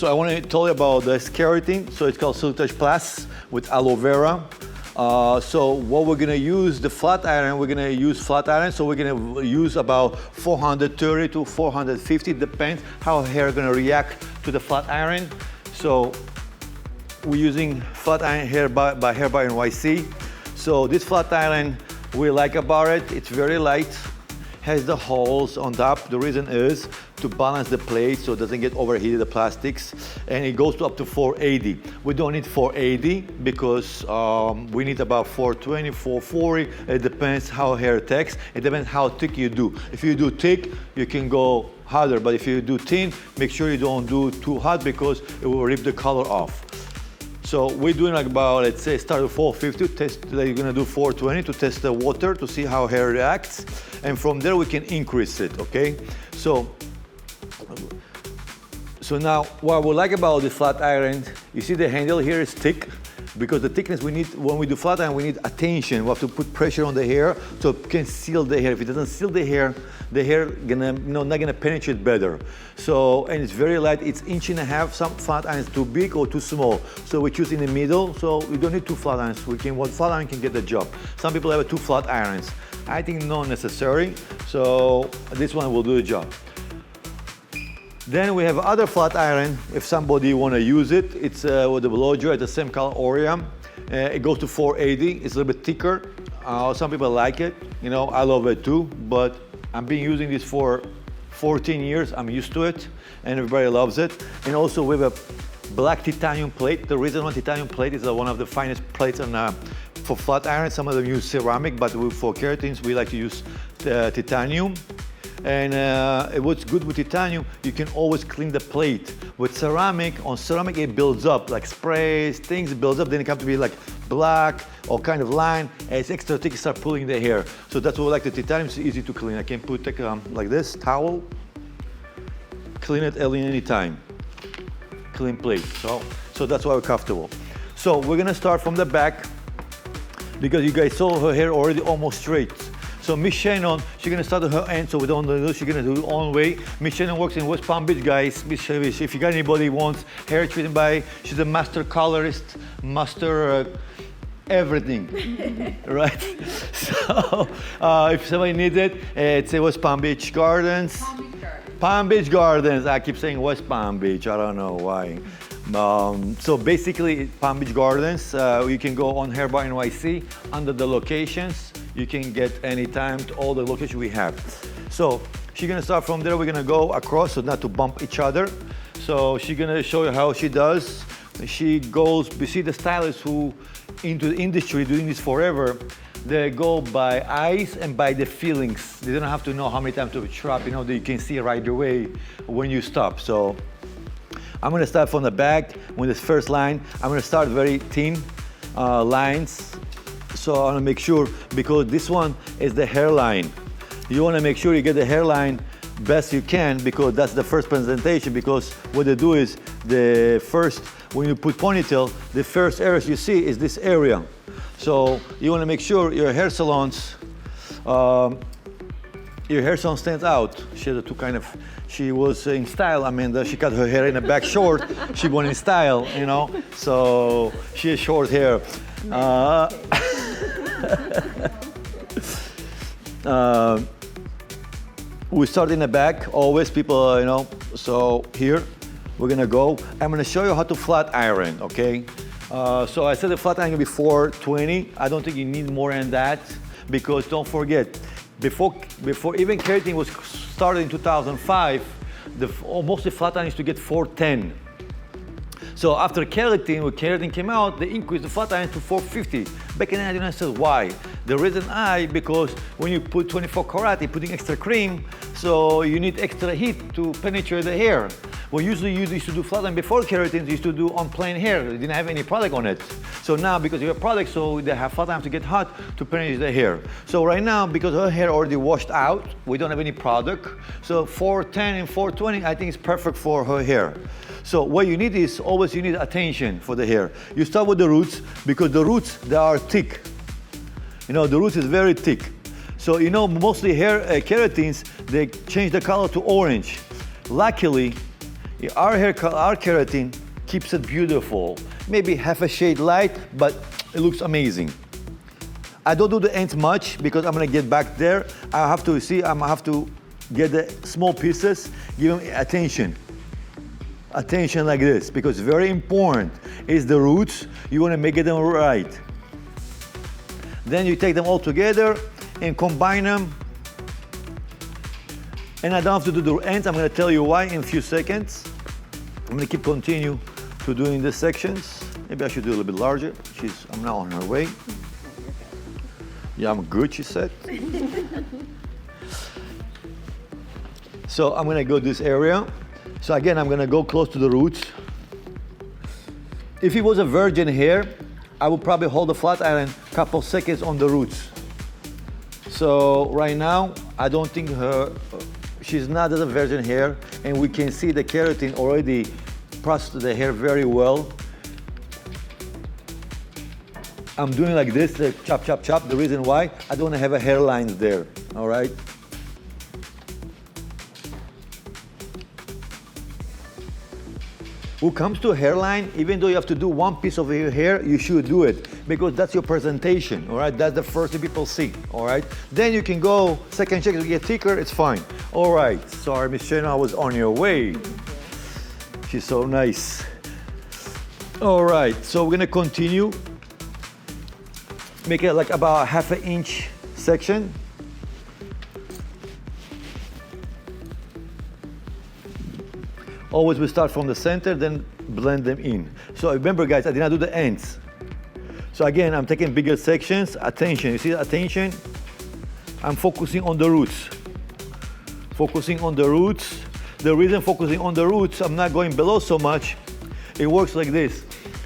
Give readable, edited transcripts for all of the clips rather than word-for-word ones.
So I want to tell you about this keratin. So it's called Consultation Plus with aloe vera. So what we're gonna use, the flat iron, we're gonna use flat iron. So we're gonna use about 430 to 450, depends how hair gonna react to the flat iron. So we're using flat iron Hair Bar NYC. So this flat iron, we like about it, it's very light, has the holes on top. The reason is to balance the plate so it doesn't get overheated, the plastics, and it goes to up to 480. We don't need 480 because we need about 420, 440. It depends how hair takes. It depends how thick you do. If you do thick, you can go hotter, but if you do thin, make sure you don't do too hot because it will rip the color off. So we're doing like about, let's say, start with 450, test, you're gonna do 420 to test the water to see how hair reacts. And from there we can increase it, okay? So now what we like about the flat iron, you see the handle here is thick because the thickness we need, when we do flat iron, we need attention. We have to put pressure on the hair so it can seal the hair. If it doesn't seal the hair gonna, not gonna penetrate better. So, and it's very light, it's 1.5 inches. Some flat irons too big or too small. So we choose in the middle, so we don't need 2 flat irons. One flat iron can get the job. Some people have 2 flat irons. I think not necessary, so this one will do the job. Then we have other flat iron, if somebody wanna use it. It's with the blow dryer, the same color Orium. It goes to 480, it's a little bit thicker. Some people like it, I love it too, but I've been using this for 14 years, I'm used to it, and everybody loves it. And also we have a black titanium plate. The reason why titanium plate is one of the finest plates for flat iron. Some of them use ceramic, but for keratins, we like to use titanium. And what's good with titanium, you can always clean the plate. With ceramic, on ceramic it builds up, like sprays, things builds up, then it comes to be like black or kind of line, and it's extra thick, start pulling the hair. So that's why I like the titanium, it's easy to clean. I can take like this, towel, clean it any time. Clean plate, so that's why we're comfortable. So we're gonna start from the back, because you guys saw her hair already almost straight. So Miss Shannon, she's gonna start at her end, so we don't do, she's gonna do it her own way. Miss Shannon works in West Palm Beach, guys. Miss Shannon, if you got anybody who wants hair treatment by, she's a master colorist, master everything, right? So if somebody needs it, it's West Palm Beach Gardens. Palm Beach Gardens, I keep saying West Palm Beach, I don't know why. So basically, Palm Beach Gardens, you can go on Hair Bar NYC under the locations. You can get anytime to all the locations we have. So she's gonna start from there. We're gonna go across so not to bump each other. So she's gonna show you how she does. She goes, you see the stylists who into the industry doing this forever, they go by eyes and by the feelings. They don't have to know how many times to trap, that you can see right away when you stop. So I'm gonna start from the back with this first line. I'm gonna start very thin lines. So I wanna make sure, because this one is the hairline. You wanna make sure you get the hairline best you can, because that's the first presentation, because what they do is when you put ponytail, the first area you see is this area. So you wanna make sure your hair salon stands out. She had she was in style. I mean, she cut her hair in the back short. She went in style, so she has short hair. We start in the back, always people, so here, we're gonna go. I'm gonna show you how to flat iron, okay? So I said the flat iron can be 420. I don't think you need more than that, because don't forget, before even keratin was started in 2005, most of the flat iron used to get 410. So after keratin, when keratin came out, they increased the flat iron to 450. Back in the 1990s, why? The reason because when you put 24 karat, you're putting extra cream, so you need extra heat to penetrate the hair. Well, usually you used to do flat iron before keratin, you used to do on plain hair. They didn't have any product on it. So now, because you have product, so they have flat iron to get hot to penetrate the hair. So right now, because her hair already washed out, we don't have any product. So 410 and 420, I think is perfect for her hair. So what you need is always you need attention for the hair. You start with the roots, because the roots, they are thick. The roots is very thick. So mostly hair keratins, they change the color to orange. Luckily, Our keratin keeps it beautiful. Maybe half a shade light, but it looks amazing. I don't do the ends much because I'm gonna get back there. I have to see, I'm gonna have to get the small pieces, give them attention. Attention like this, because very important is the roots. You wanna make them right. Then you take them all together and combine them. And I don't have to do the ends. I'm gonna tell you why in a few seconds. I'm gonna continue to doing the sections. Maybe I should do a little bit larger. I'm now on her way. Yeah, I'm good, she said. So I'm gonna go this area. So again, I'm gonna go close to the roots. If it was a virgin hair, I would probably hold the flat iron a couple seconds on the roots. So right now, I don't think she's not a virgin hair, and we can see the keratin already processed the hair very well. I'm doing like this, chop, chop, chop. The reason why, I don't want to have a hairline there, all right? When it comes to a hairline, even though you have to do one piece of your hair, you should do it because that's your presentation, all right? That's the first thing people see, all right? Then you can go second check to get thicker, it's fine. All right, sorry, Miss Shana, I was on your way. She's so nice. All right, so we're gonna continue. Make it like about a half an inch section. Always we start from the center, then blend them in. So remember guys, I did not do the ends. So again, I'm taking bigger sections. Attention, you see the attention? I'm focusing on the roots. Focusing on the roots. The reason focusing on the roots, I'm not going below so much. It works like this.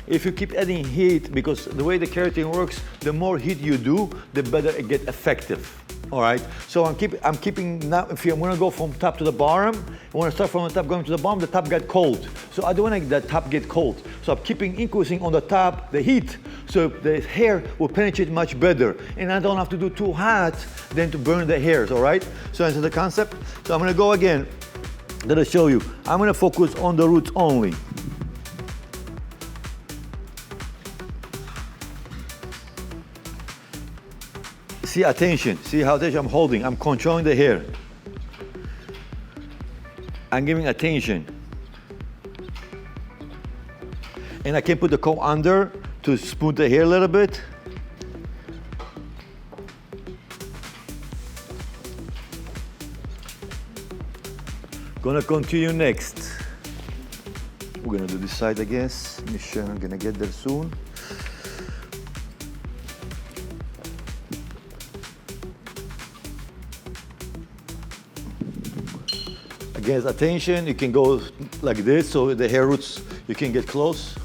If you keep adding heat, because the way the keratin works, the more heat you do, the better it gets effective. All right, so I'm keeping now, if I'm gonna go from top to the bottom, I wanna start from the top going to the bottom, the top got cold. So I don't want the top get cold. So I'm keeping increasing on the top, the heat, so the hair will penetrate much better. And I don't have to do too hot then to burn the hairs, all right? So that's the concept. So I'm gonna go again, let us show you. I'm gonna focus on the roots only. See attention, see how attention I'm holding, I'm controlling the hair. I'm giving attention. And I can put the comb under to smooth the hair a little bit. Gonna continue next. We're gonna do this side, I guess. Michelle, I'm gonna get there soon. Again, attention, you can go like this, so the hair roots, you can get close.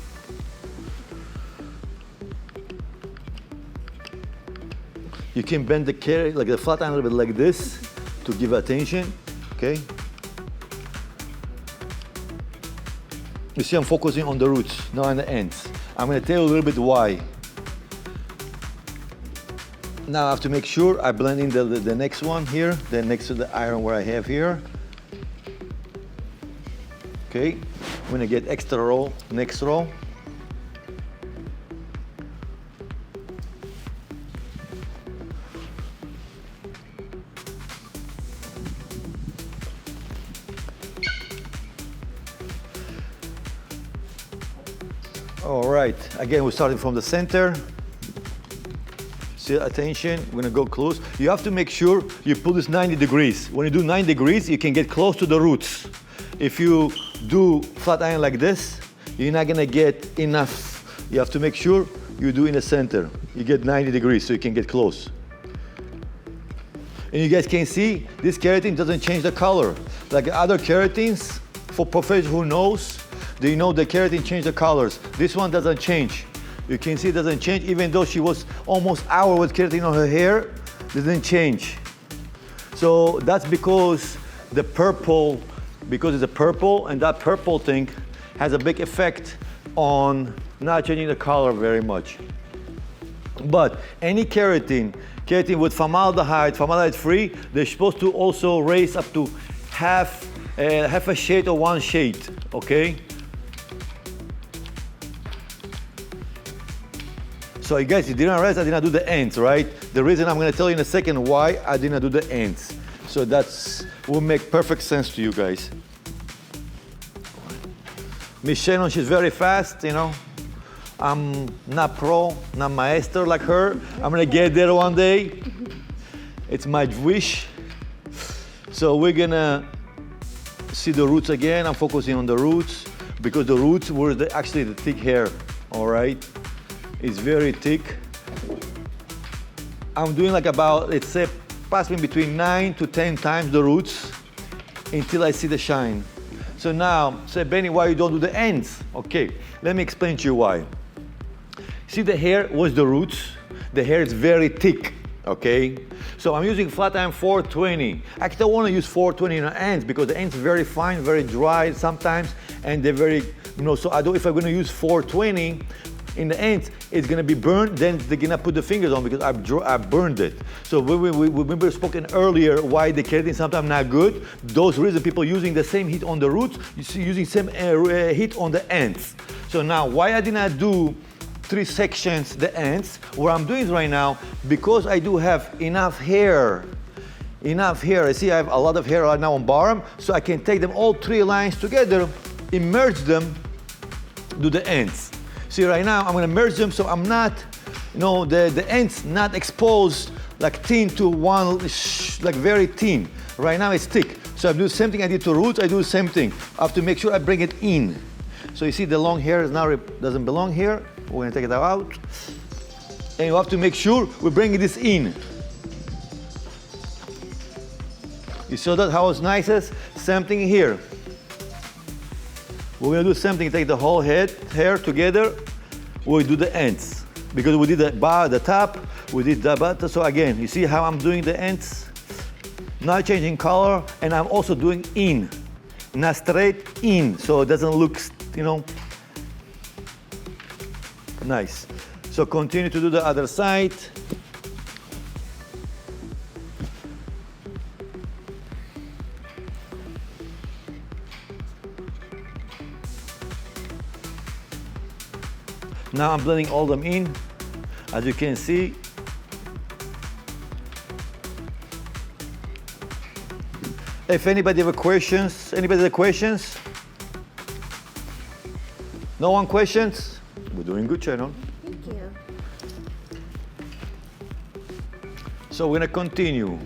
You can bend the hair, like the flat iron a little bit like this to give attention, okay? You see I'm focusing on the roots, not on the ends. I'm gonna tell you a little bit why. Now I have to make sure I blend in the next one here, then next to the iron where I have here. Okay, I'm gonna get extra roll, next row. All right, again, we're starting from the center. See, attention, we're gonna go close. You have to make sure you pull this 90 degrees. When you do 90 degrees, you can get close to the roots. If you do flat iron like this, you're not gonna get enough. You have to make sure you do in the center. You get 90 degrees so you can get close. And you guys can see, this keratin doesn't change the color. Like other keratins, for professionals who knows, they know the keratin change the colors. This one doesn't change. You can see it doesn't change, even though she was almost hour with keratin on her hair, it didn't change. So that's because the purple, because it's a purple, and that purple thing has a big effect on not changing the color very much. But any keratin with formaldehyde free, they're supposed to also raise up to half half a shade or one shade, okay? So you guys, you didn't realize I didn't do the ends, right? The reason I'm gonna tell you in a second why I didn't do the ends. So that's will make perfect sense to you guys. Miss Shannon, she's very fast, you know. I'm not pro, not maestro like her. I'm gonna get there one day. It's my wish. So we're gonna see the roots again. I'm focusing on the roots because the roots were actually the thick hair, all right? It's very thick. I'm doing like about, let's say, passing between 9 to 10 times the roots until I see the shine. So now, say, Benny, why you don't do the ends? Okay, let me explain to you why. See, the hair was the roots. The hair is very thick, okay? So I'm using flat iron 420. I don't want to use 420 in the ends because the ends are very fine, very dry sometimes, and they're very, you know, so I don't, if I'm going to use 420 in the ends, it's going to be burned, then they're going to put the fingers on because I burned it. So we were spoken earlier why the keratin sometimes not good. Those reasons people using the same heat on the roots, you see using same heat on the ends. So now why I did not do 3 sections, the ends, what I'm doing right now, because I do have enough hair. I see I have a lot of hair right now on bottom, so I can take them all 3 lines together, immerse them, do the ends. See right now, I'm gonna merge them so I'm not, you know, the ends not exposed like thin to one, like very thin. Right now it's thick. So I do the same thing I did to roots, I do the same thing. I have to make sure I bring it in. So you see the long hair is now doesn't belong here. We're gonna take it out. And you have to make sure we're bringing this in. You saw that how it's nicest? Same thing here. We're gonna do the same thing, take the whole hair together. We'll do the ends. Because we did the top, we did the bottom. So again, you see how I'm doing the ends? Not changing color, and I'm also doing in. Not straight, in, so it doesn't look, you know, nice. So continue to do the other side. Now I'm blending all them in, as you can see. If anybody have questions, No one questions? We're doing good, Shannon. Thank you. So we're gonna continue.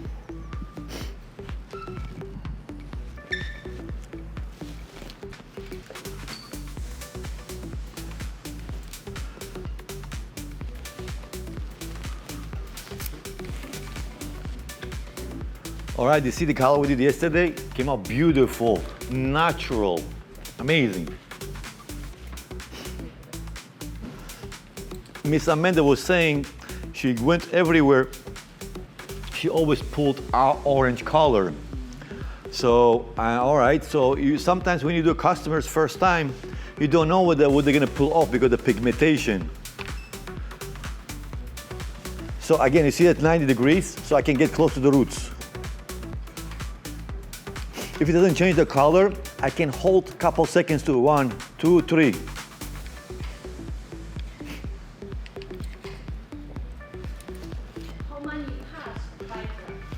All right, you see the color we did yesterday? Came out beautiful, natural, amazing. Miss Amanda was saying she went everywhere. She always pulled our orange color. So, all right, so sometimes when you do customers first time, you don't know what they're gonna pull off because of the pigmentation. So again, you see at 90 degrees, so I can get close to the roots. If it doesn't change the color, I can hold a couple seconds to 1, 2, 3. How many pass?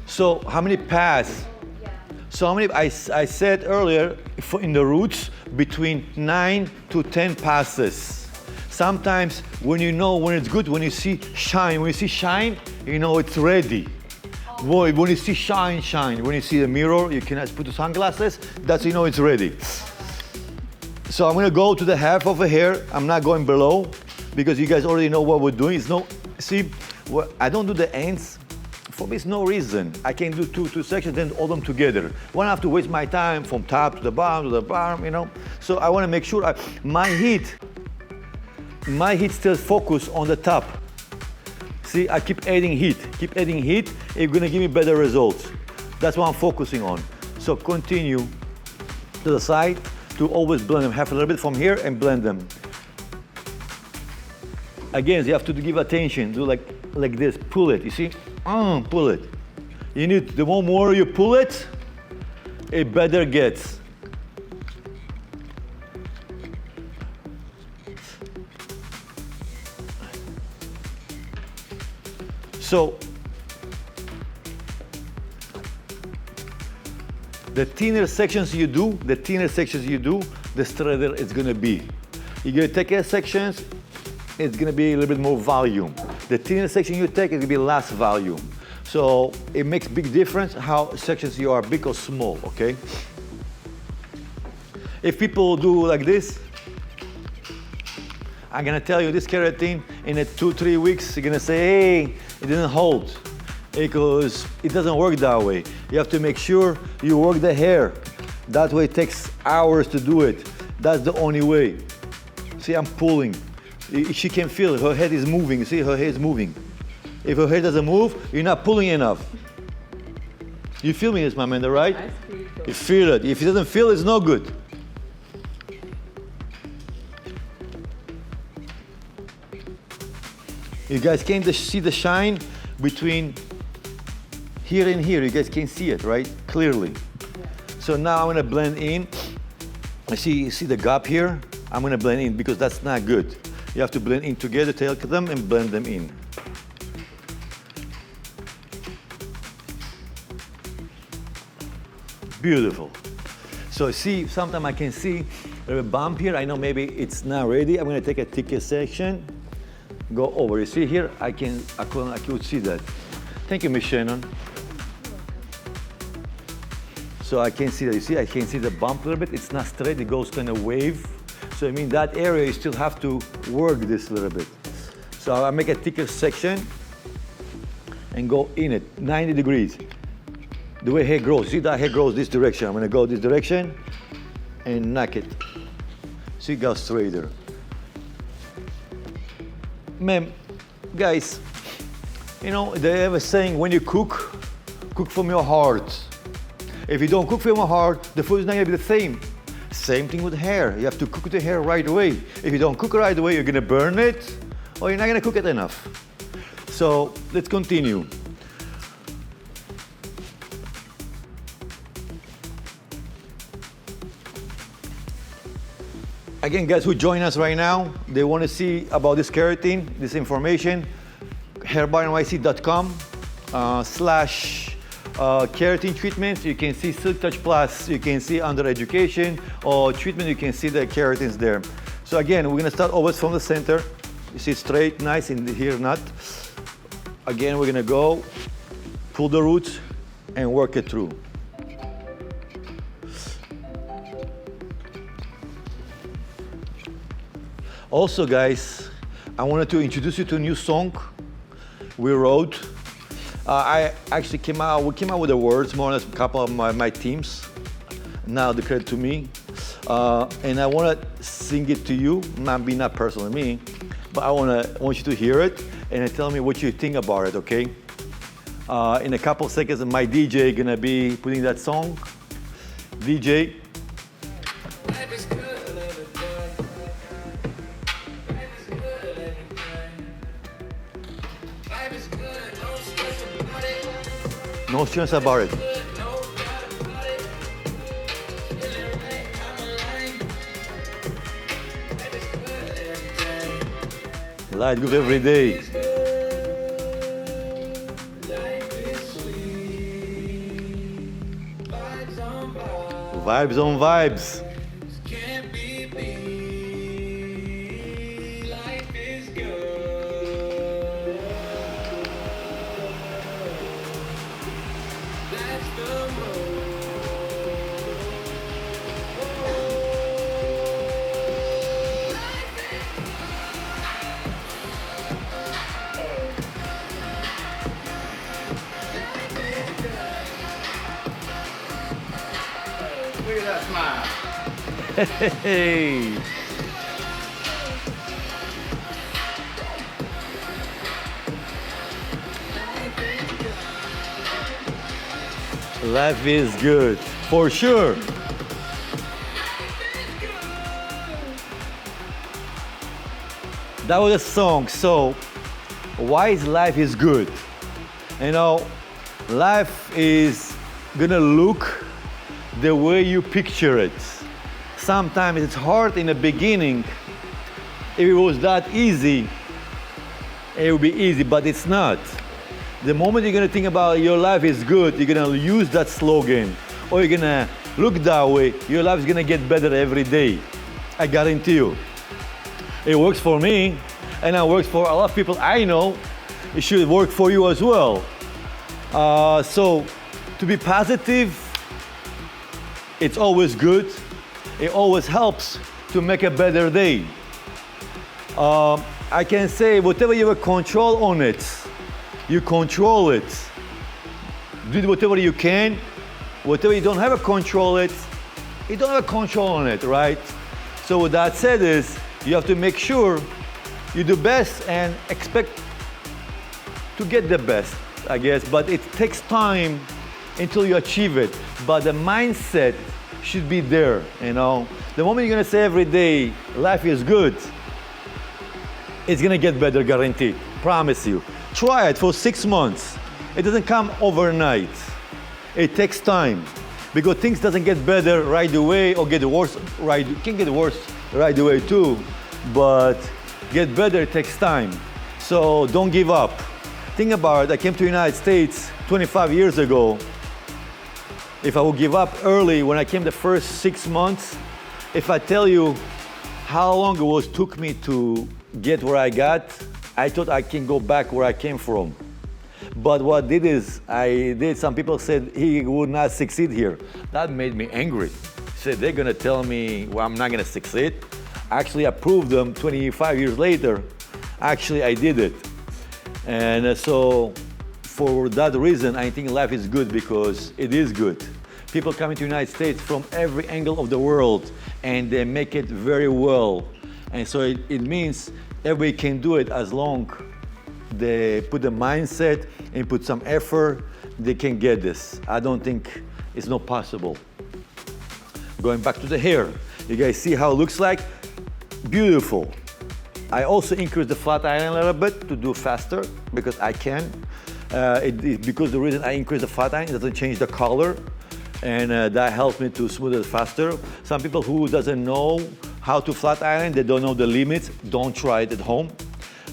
So how many pass? Yeah. So how many, I said earlier, in the roots, between 9 to 10 passes. Sometimes when you know when it's good, when you see shine, you know it's ready. Boy, when you see shine, when you see the mirror, you can put the sunglasses, that's you know it's ready. So I'm gonna go to the half of a hair. I'm not going below because you guys already know what we're doing. It's no, see, I don't do the ends. For me, it's no reason. I can do two sections and all them together. I don't have to waste my time from top to the bottom, you know. So I wanna make sure my heat still focus on the top. See, I keep adding heat, it's gonna give me better results. That's what I'm focusing on. So continue to the side to always blend them. Have a little bit from here and blend them. Again, you have to give attention, do like this, pull it, you see? Pull it. You need, the more you pull it, it better gets. So the thinner sections you do, the straighter it's gonna be. You're gonna take a sections, it's gonna be a little bit more volume. The thinner section you take, it's gonna be less volume. So it makes big difference how sections you are, big or small, okay? If people do like this, I'm gonna tell you this keratin in 2-3 weeks, you're gonna say, hey, it didn't hold. Because it doesn't work that way. You have to make sure you work the hair. That way it takes hours to do it. That's the only way. See, I'm pulling. She can feel it. Her head is moving. See, her head is moving. If her head doesn't move, you're not pulling enough. You feel me, this, my man, right? I feel it. You feel it. If it doesn't feel, it's no good. You guys can see the shine between here and here. You guys can see it, right? Clearly. Yeah. So now I'm gonna blend in. You see the gap here? I'm gonna blend in because that's not good. You have to blend in together, take them and blend them in. Beautiful. So see, sometimes I can see a bump here. I know maybe it's not ready. I'm gonna take a thicker section, go over. You see here, I could see that. Thank you, Miss Shannon. So I can see that, you see, I can see the bump a little bit. It's not straight, it goes kind of wave. So I mean, that area you still have to work this a little bit. So I make a thicker section and go in it, 90 degrees. The way hair grows, see that hair grows this direction. I'm gonna go this direction and knock it. See, it goes straighter. Man, guys, you know, they have a saying, when you cook, cook from your heart. If you don't cook from your heart, the food is not gonna be the same. Same thing with hair. You have to cook the hair right away. If you don't cook it right away, you're gonna burn it, or you're not gonna cook it enough. So let's continue. Again, guys who join us right now, they want to see about this keratin, this information, hairbarnyc.com /keratin treatments. You can see Silk Touch Plus, you can see under education or treatment, you can see the keratins there. So again, we're gonna start always from the center. You see straight, nice, in here not. Again, we're gonna go, pull the roots and work it through. Also, guys, I wanted to introduce you to a new song we wrote. We came out with the words, more or less a couple of my teams. Now the credit to me. And I want to sing it to you, not personally me, but I want you to hear it and tell me what you think about it, okay? In a couple of seconds, my DJ gonna be putting that song. DJ. No stress about it. Light good every day. Vibes on vibes. Look at that smile. Hey. Life is good, for sure. That was a song. So, why is life is good? You know, life is gonna look the way you picture it. Sometimes it's hard in the beginning. If it was that easy, it would be easy, but it's not. The moment you're gonna think about your life is good, you're gonna use that slogan, or you're gonna look that way, your life is gonna get better every day. I guarantee you. It works for me, and it works for a lot of people I know. It should work for you as well. So, to be positive, it's always good. It always helps to make a better day. I can say whatever you have control on it, you control it. Do whatever you can. Whatever you don't have a control it, you don't have a control on it, right? So what that said is, you have to make sure you do best and expect to get the best, I guess. But it takes time until you achieve it. But the mindset should be there, you know. The moment you're gonna say every day, life is good, it's gonna get better, guaranteed. Promise you. Try it for 6 months. It doesn't come overnight. It takes time. Because things doesn't get better right away or get worse right, can get worse right away too. But get better, it takes time. So don't give up. Think about it, I came to the United States 25 years ago. If I would give up early when I came the first 6 months, if I tell you how long it took me to get where I got, I thought I can go back where I came from. But what I did is, some people said he would not succeed here. That made me angry. Said they're gonna tell me, well, I'm not gonna succeed. Actually, I proved them 25 years later. Actually, I did it. And so for that reason, I think life is good because it is good. People come into the United States from every angle of the world and they make it very well. And so it means everybody can do it as long they put the mindset and put some effort, they can get this. I don't think it's not possible. Going back to the hair, you guys see how it looks like? Beautiful. I also increased the flat iron a little bit to do faster because I can. Because the reason I increase the flat iron, it doesn't change the color, and that helps me to smooth it faster. Some people who doesn't know how to flat iron, they don't know the limits, don't try it at home.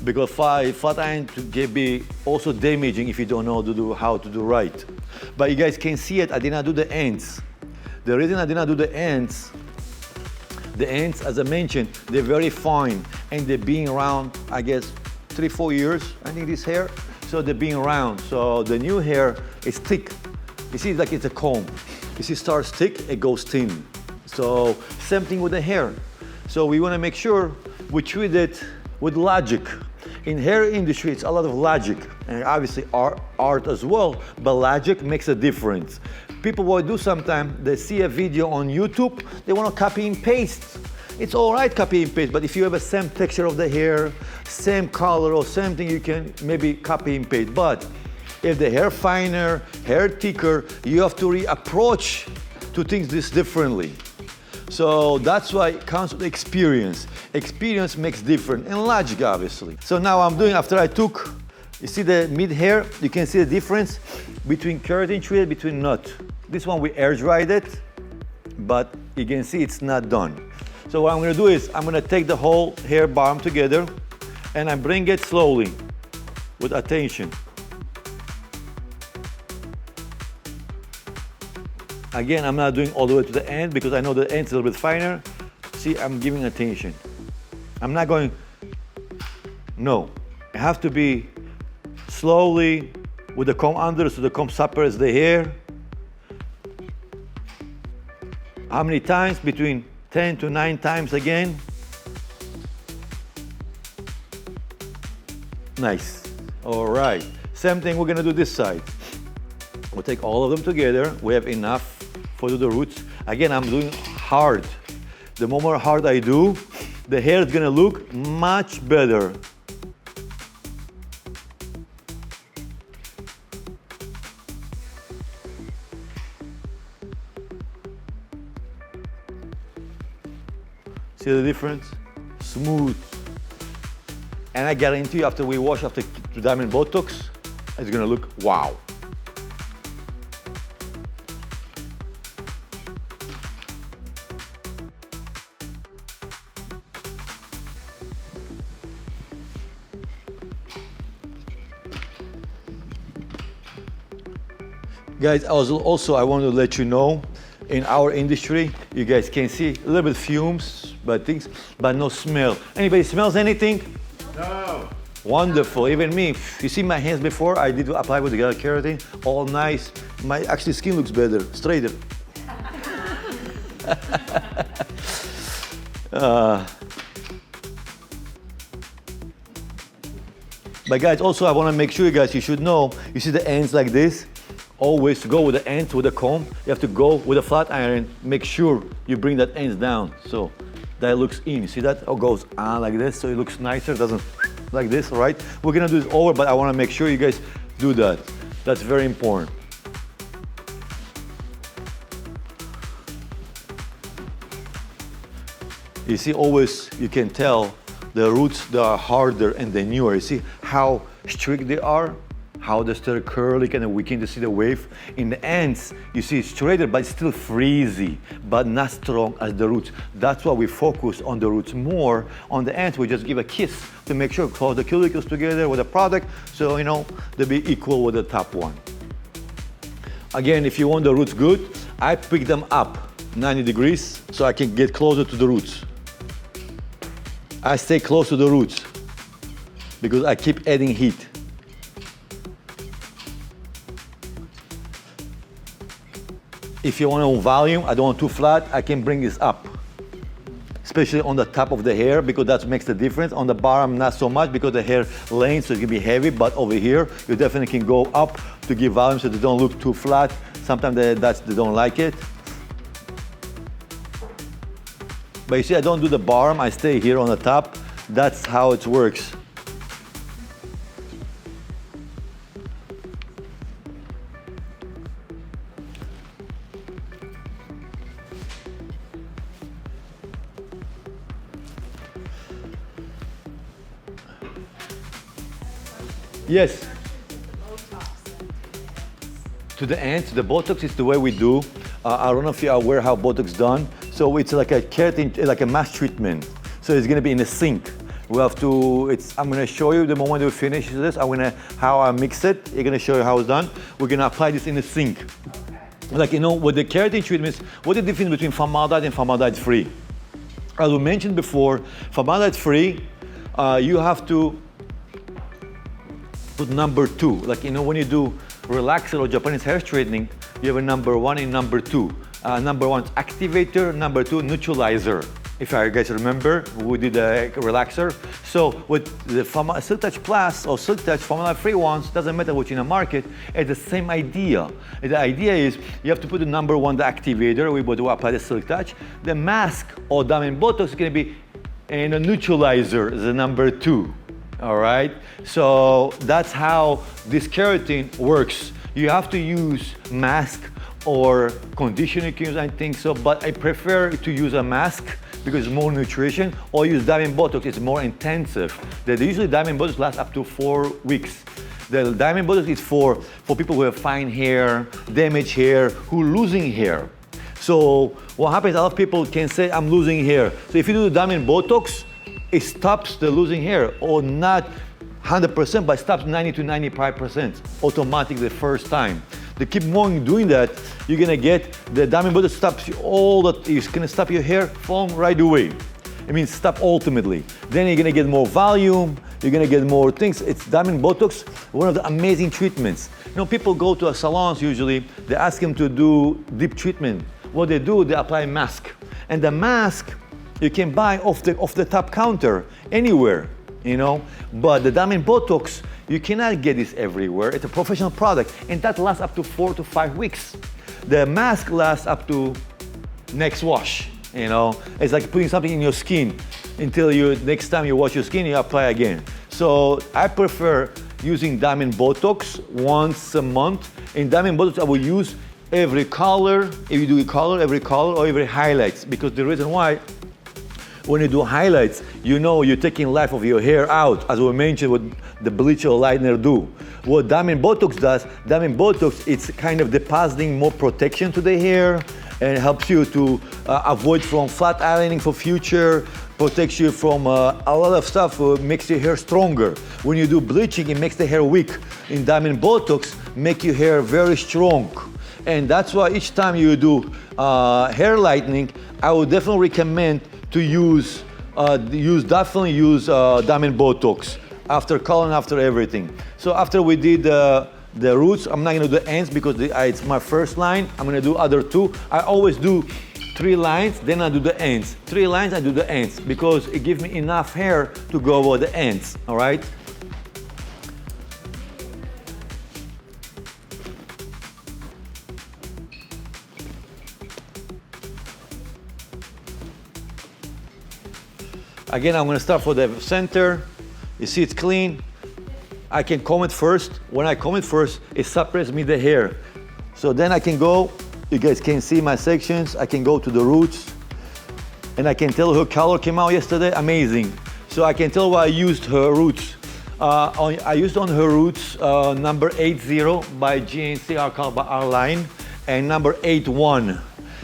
Because flat iron can be also damaging if you don't know how to do right. But you guys can see it, I did not do the ends. The reason I did not do the ends, as I mentioned, they're very fine and they're being around, I guess, 3-4 years, I think this hair. So they're being around. So the new hair is thick. You see, it's like it's a comb. You see, it starts thick, it goes thin. So same thing with the hair. So we want to make sure we treat it with logic. In hair industry, it's a lot of logic and obviously art as well, but logic makes a difference. People will do sometimes, they see a video on YouTube, they want to copy and paste. It's all right, copy and paste, but if you have the same texture of the hair, same color or same thing, you can maybe copy and paste. But if the hair finer, hair thicker, you have to reapproach to things this differently. So that's why it comes with experience. Experience makes difference, and logic, obviously. So now I'm doing, after I took, you see the mid hair, you can see the difference between keratin treated, between not. This one we air dried it, but you can see it's not done. So what I'm gonna do is, I'm gonna take the whole hair balm together, and I bring it slowly, with attention. Again, I'm not doing all the way to the end because I know the end's a little bit finer. See, I'm giving attention. I'm not going, no. I have to be slowly with the comb under so the comb separates the hair. How many times? Between 10 to 9 times again. Nice. All right. Same thing we're gonna do this side. We'll take all of them together. We have enough for the roots. Again, I'm doing hard. The more hard I do, the hair is gonna look much better. See the difference? Smooth. And I guarantee you, after we wash after 2 diamond Botox, it's gonna look wow. Guys, also I want to let you know, in our industry, you guys can see a little bit fumes, but no smell. Anybody smells anything? No. Wonderful, even me. You see my hands before? I did apply with the keratin, all nice. My actually skin looks better, straighter. But guys, also I want to make sure you should know, you see the ends like this? Always go with the ends with the comb. You have to go with a flat iron, make sure you bring that ends down. So that looks in, you see that? It goes on like this, so it looks nicer, doesn't like this, all right? We're gonna do this over, but I wanna make sure you guys do that. That's very important. You see, always you can tell the roots, they are harder and they're newer. You see how strict they are? How they start curly, kind of weaken to see the wave. In the ends, you see it's straighter, but it's still frizzy, but not strong as the roots. That's why we focus on the roots more. On the ends, we just give a kiss to make sure close the cuticles together with the product, so you know they'll be equal with the top one. Again, if you want the roots good, I pick them up 90 degrees so I can get closer to the roots. I stay close to the roots because I keep adding heat. If you want volume, I don't want too flat, I can bring this up. Especially on the top of the hair, because that makes the difference. On the bottom, not so much, because the hair length, so it can be heavy, but over here, you definitely can go up to give volume so they don't look too flat. Sometimes they don't like it. But you see, I don't do the bottom, I stay here on the top. That's how it works. Yes. To the ends, the Botox is the way we do. I don't know if you're aware how Botox is done. So it's like a keratin, like a mass treatment. So it's gonna be in a sink. We have to, I'm gonna show you the moment we finish this, how I mix it. I'm gonna show you how it's done. We're gonna apply this in the sink. Like, you know, with the keratin treatments, what's the difference between formaldehyde and formaldehyde free? As we mentioned before, formaldehyde free, you have to put number 2. Like, you know, when you do relaxer or Japanese hair straightening, you have a number 1 and number 2. Number 1 is activator, number 2 neutralizer. If you guys remember, we did a relaxer. So with the Silk Touch Plus or Silk Touch formaldehyde free ones, doesn't matter what's in the market, it's the same idea. The idea is you have to put the number 1, the activator, we would apply the Silk Touch. The mask or diamond Botox is gonna be, and a neutralizer is the number 2. All right, so that's how this keratin works. You have to use mask or conditioning creams, I think so, but I prefer to use a mask because it's more nutrition, or use diamond Botox, it's more intensive. Usually diamond Botox lasts up to 4 weeks. The diamond Botox is for people who have fine hair, damaged hair, who are losing hair. So what happens, a lot of people can say, I'm losing hair. So if you do the diamond Botox, it stops the losing hair, or not 100%, but stops 90 to 95% automatically the first time. They keep on doing that, you're gonna get the diamond Botox stops you all that, it's gonna stop your hair from right away. I mean, stop ultimately. Then you're gonna get more volume, you're gonna get more things. It's diamond Botox, one of the amazing treatments. You know, people go to salons usually, they ask them to do deep treatment. What they do, they apply a mask. And the mask, you can buy off the top counter anywhere, you know. But the diamond Botox, you cannot get this everywhere. It's a professional product, and that lasts up to 4 to 5 weeks. The mask lasts up to next wash, you know. It's like putting something in your skin until next time you wash your skin, you apply again. So I prefer using diamond Botox once a month. In diamond Botox, I will use every color, if you do a color, every color, or every highlights, because the reason why, when you do highlights, you know you're taking life of your hair out, as we mentioned what the bleach or lightener do. What diamond Botox does, diamond Botox, it's kind of depositing more protection to the hair and helps you to avoid from flat ironing for future, protects you from a lot of stuff, makes your hair stronger. When you do bleaching, it makes the hair weak. In diamond Botox, make your hair very strong. And that's why each time you do hair lightening, I would definitely recommend to definitely use diamond Botox after color and after everything. So after we did the roots, I'm not gonna do the ends because it's my first line. I'm gonna do other two. I always do 3 lines, then I do the ends. 3 lines, I do the ends because it gives me enough hair to go over the ends, all right? Again, I'm gonna start for the center. You see it's clean. I can comb it first. When I comb it first, it separates me the hair. So then I can go, you guys can see my sections. I can go to the roots and I can tell her color came out yesterday, amazing. So I can tell why I used her roots. I used on her roots number 80 by GNC by our line and number 81.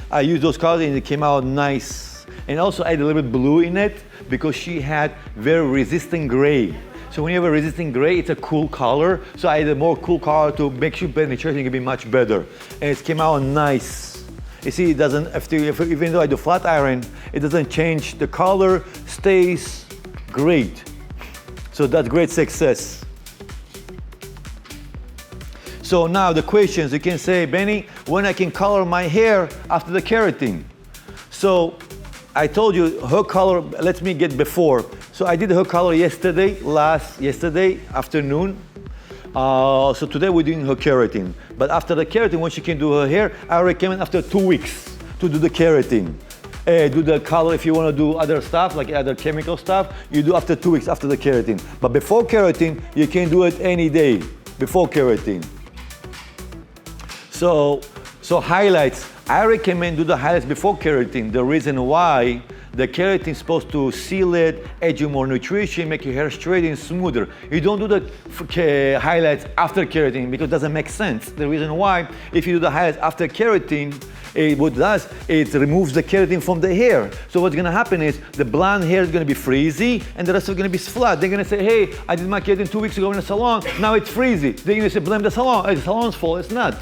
I used those colors and it came out nice. And also I added a little bit blue in it because she had very resistant gray. So when you have a resistant gray, it's a cool color. So I added more cool color to make sure penetration can be much better. And it came out nice. You see, it doesn't, even though I do flat iron, it doesn't change. The color stays great. So that's great success. So now the questions, you can say, Benny, when I can color my hair after the keratin? So I told you her color, let me get before. So I did her color yesterday afternoon. So today we're doing her keratin. But after the keratin, when she can do her hair, I recommend after 2 weeks to do the keratin. Do the color if you want to do other stuff, like other chemical stuff, you do after 2 weeks after the keratin. But before keratin, you can do it any day before keratin. So highlights, I recommend do the highlights before keratin. The reason why, the keratin is supposed to seal it, add you more nutrition, make your hair straight and smoother. You don't do the highlights after keratin because it doesn't make sense. The reason why, if you do the highlights after keratin, what it does, it removes the keratin from the hair. So what's gonna happen is the blonde hair is gonna be frizzy and the rest is gonna be flat. They're gonna say, hey, I did my keratin 2 weeks ago in the salon, now it's frizzy. They're gonna say, blame the salon. It's the salon's fault. It's not.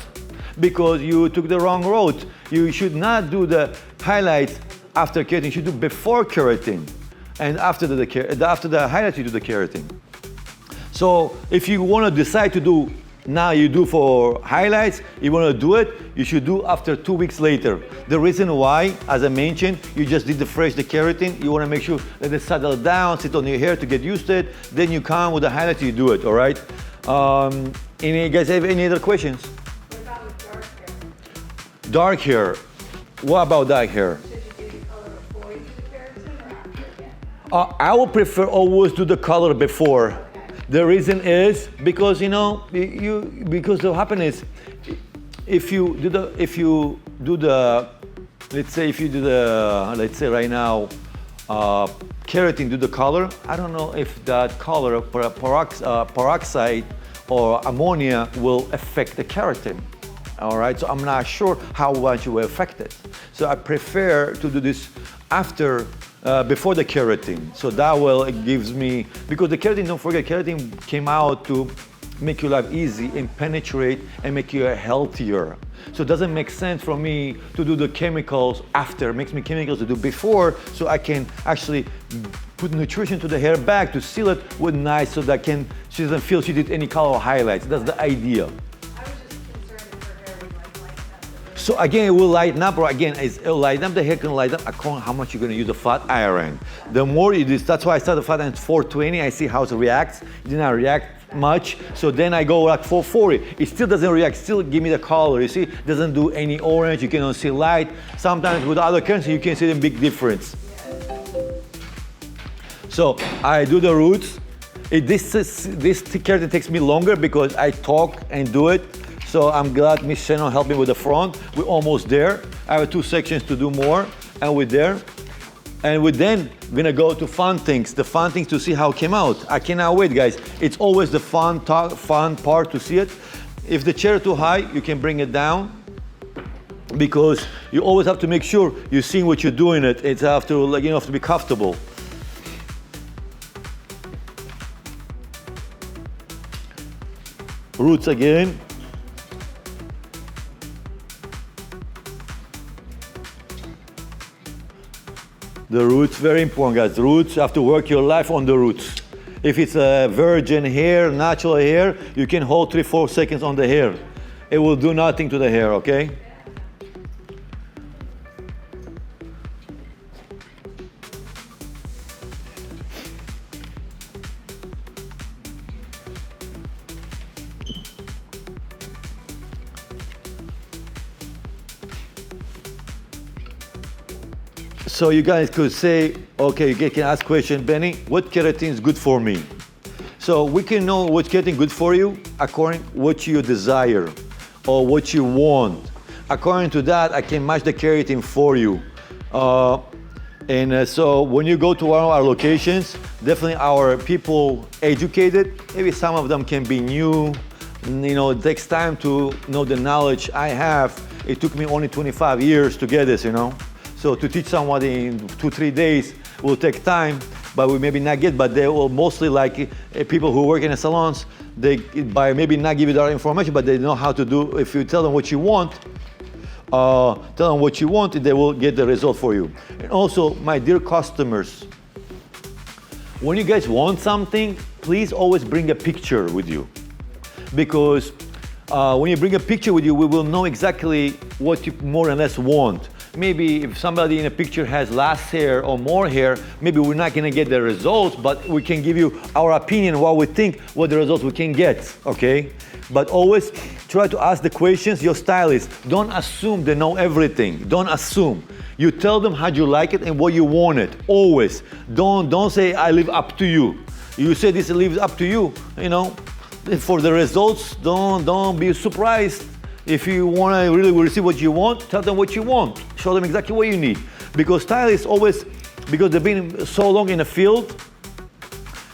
Because you took the wrong road. You should not do the highlights after keratin. You should do before keratin. And after the highlights, you do the keratin. So if you want to decide to do, now you do for highlights, you want to do it, you should do after 2 weeks later. The reason why, as I mentioned, you just did the keratin, you want to make sure that it settle down, sit on your hair to get used to it, then you come with the highlights, you do it, all right? Any guys have any other questions? What about with dark hair? Dark hair. What about dark hair? Should you do the color before you do the keratin or after again? I would prefer always do the color before. Okay. The reason is because because what happens is if you do the let's say right now keratin, do the color. I don't know if that color peroxide or ammonia will affect the keratin. All right, so I'm not sure how much it will affect it. So I prefer to do this after, before the keratin. So that will, it gives me, because the keratin, don't forget, keratin came out to make your life easy and penetrate and make you healthier. So it doesn't make sense for me to do the chemicals after, it makes me chemicals to do before, so I can actually put nutrition to the hair back to seal it with nice so that she doesn't feel she did any color highlights. That's the idea. So again, it will lighten up, or again, it'll lighten up, the hair can lighten up according to how much you're gonna use the flat iron. The more you do, that's why I started the flat iron at 420, I see how it reacts. It did not react much, so then I go like 440. It still doesn't react, still give me the color, you see? It doesn't do any orange, you cannot see light. Sometimes with other currency, you can see the big difference. So I do the roots. This keratin takes me longer because I talk and do it. So I'm glad Miss Shannon helped me with the front. We're almost there. I have 2 sections to do more, and we're there. And we're then gonna go to fun things, the fun things to see how it came out. I cannot wait, guys. It's always the fun part to see it. If the chair is too high, you can bring it down, because you always have to make sure you're seeing what you're doing. It's have to, like, you have to be comfortable. Roots again. The roots, very important, guys. The roots, you have to work your life on the roots. If it's a virgin hair, natural hair, you can hold 3-4 seconds on the hair. It will do nothing to the hair, okay? So you guys could say, okay, you can ask question, Benny, what keratin is good for me? So we can know what keratin good for you according what you desire or what you want. According to that, I can match the keratin for you. So when you go to one of our locations, definitely our people educated. Maybe some of them can be new. You know, it takes time to know the knowledge I have. It took me only 25 years to get this, you know. So to teach somebody in 2-3 days will take time, but we maybe not get, but they will mostly like people who work in the salons, they by maybe not give you that information, but they know how to do. If you tell them what you want, they will get the result for you. And also, my dear customers, when you guys want something, please always bring a picture with you. Because when you bring a picture with you, we will know exactly what you more or less want. Maybe if somebody in a picture has less hair or more hair, maybe we're not gonna get the results, but we can give you our opinion, what we think, what the results we can get, okay? But always try to ask the questions, your stylist. Don't assume they know everything. Don't assume. You tell them how you like it and what you want it, always. Don't say, I leave up to you. You say this leaves up to you, you know? For the results, don't be surprised. If you want to really receive what you want, tell them what you want. Show them exactly what you need. Because stylists always, because they've been so long in the field,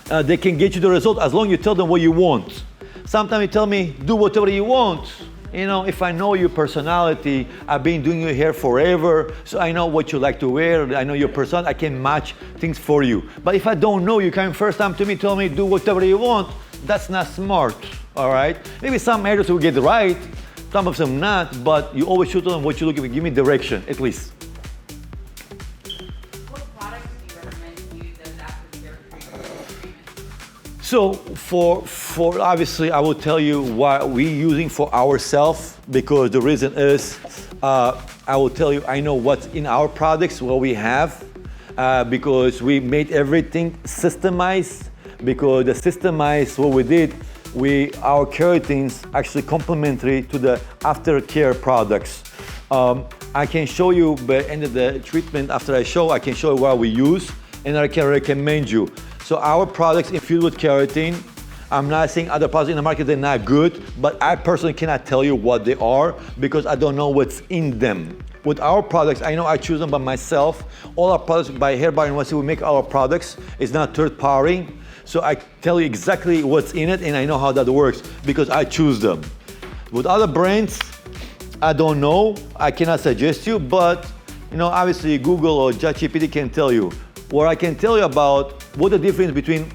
they can get you the result as long as you tell them what you want. Sometimes you tell me, do whatever you want. You know, if I know your personality, I've been doing your hair forever, so I know what you like to wear, I know your personality, I can match things for you. But if I don't know, you come first time to me, tell me, do whatever you want, that's not smart, all right? Maybe some areas will get it right, some of them not, but you always should tell them what you're looking for. Give me direction, at least. What products do you recommend to use as Aftercare treatments? So for obviously, I will tell you what we're using for ourselves, because the reason is, I will tell you, I know what's in our products, what we have, because we made everything systemized, because the systemized, what we did, our keratins actually complementary to the Aftercare products. I can show you by the end of the treatment, after I can show you what we use, and I can recommend you. So our products infused with keratin. I'm not saying other products in the market, they're not good, but I personally cannot tell you what they are because I don't know what's in them. With our products, I know I choose them by myself. All our products by Hair Bar NYC, we make our products. It's not third party. So I tell you exactly what's in it, and I know how that works because I choose them. With other brands, I don't know. I cannot suggest you, but you know, obviously Google or ChatGPT can tell you. What I can tell you about what the difference between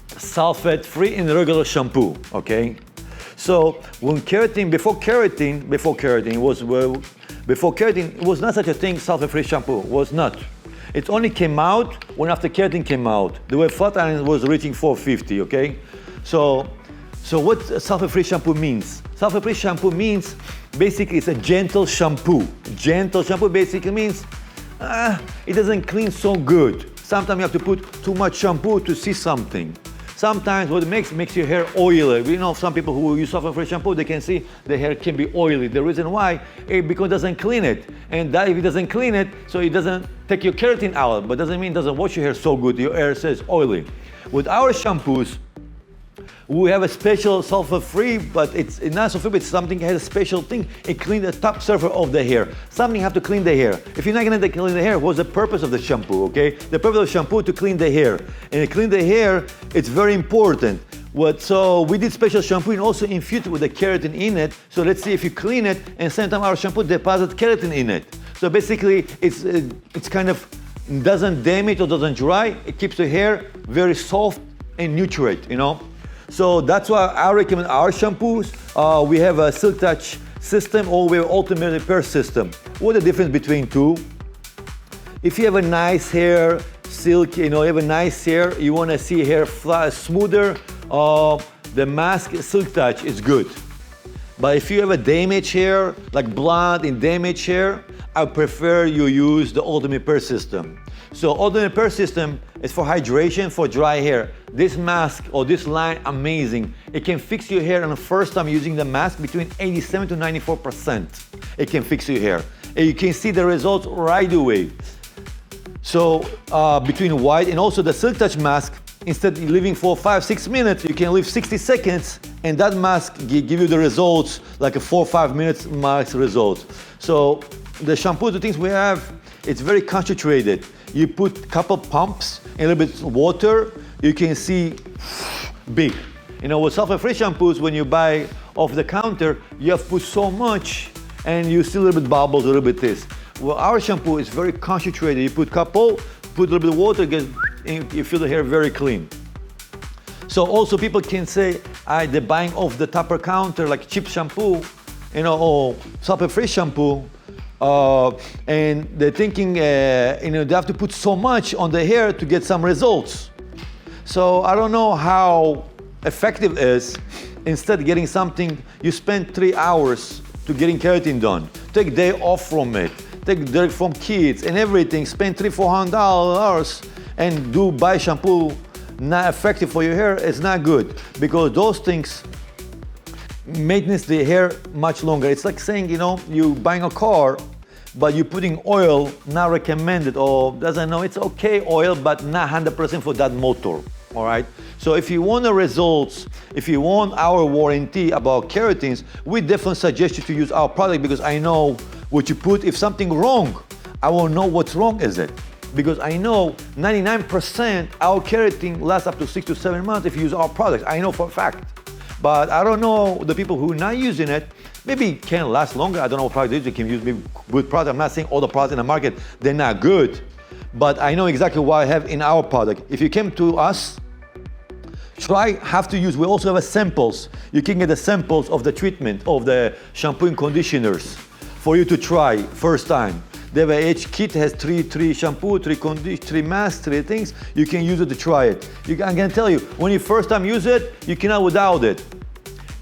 sulfate-free and regular shampoo. Okay, so when before keratin, it was not such a thing. Sulfate-free shampoo was not. It only came out when after keratin came out. The way flat iron was reaching 450, okay? So what sulfate-free shampoo means? Sulfate-free shampoo means basically it's a gentle shampoo. Gentle shampoo basically means it doesn't clean so good. Sometimes you have to put too much shampoo to see something. Sometimes what it makes your hair oily. We know some people who use sulfate-free shampoo, they can see the hair can be oily. The reason why, because it doesn't clean it. And that if it doesn't clean it, so it doesn't take your keratin out, but doesn't mean it doesn't wash your hair so good, your hair says oily. With our shampoos, we have a special sulfur-free, but it's not sulfur-free, but something has a special thing. It cleans the top surface of the hair. Something have to clean the hair. If you're not gonna clean the hair, what's the purpose of the shampoo, okay? The purpose of the shampoo to clean the hair. And to clean the hair, it's very important. So we did special shampoo and also infused with the keratin in it. So let's see if you clean it and same time our shampoo deposits keratin in it. So basically, it's kind of doesn't damage or doesn't dry. It keeps the hair very soft and nutrient, you know? So that's why I recommend our shampoos. We have a Silk Touch system or we have Ultimate Repair system. What the difference between two? If you have a nice hair, silk, you have a nice hair, you want to see hair smoother, the mask Silk Touch is good. But if you have a damaged hair, like blonde and damaged hair, I prefer you use the Ultimate Repair System. So Ultimate Repair System is for hydration, for dry hair. This mask or this line, amazing. It can fix your hair on the first time using the mask between 87 to 94%. It can fix your hair. And you can see the results right away. So between white and also the Silk Touch mask, instead of leaving for 5-6 minutes, you can leave 60 seconds, and that mask give you the results like a 4 or 5 minutes mask result. So the shampoo, the things we have, it's very concentrated. You put a couple pumps and a little bit of water, you can see big. With sulfur-free shampoos, when you buy off the counter, you have put so much and you see a little bit bubbles, a little bit this. Well, our shampoo is very concentrated. You put a couple, put a little bit of water, and you feel the hair very clean. So also people can say, they're buying off the topper counter like cheap shampoo, or sulfur-free shampoo, and they're thinking, they have to put so much on the hair to get some results. So I don't know how effective it is. Instead of getting something, you spend 3 hours to getting keratin done. Take a day off from it. Take direct from kids and everything. Spend $300-400 and buy shampoo not effective for your hair. It's not good because those things maintenance the hair much longer. It's like saying, you buying a car, but you're putting oil not recommended or doesn't know. It's okay oil, but not 100% for that motor. All right. So if you want the results, if you want our warranty about keratins, we definitely suggest you to use our product because I know what you put. If something wrong, I will know what's wrong is it. Because I know 99% our keratin lasts up to 6 to 7 months if you use our products. I know for a fact. But I don't know the people who are not using it, maybe it can last longer. I don't know what product it is. You can use maybe good product. I'm not saying all the products in the market, they're not good. But I know exactly what I have in our product. If you came to us, have to use, we also have a samples. You can get the samples of the treatment, of the shampoo and conditioners for you to try first time. They have each kit has three shampoo, 3 masks, 3 things. You can use it to try it. I'm gonna tell you, when you first time use it, you cannot without it.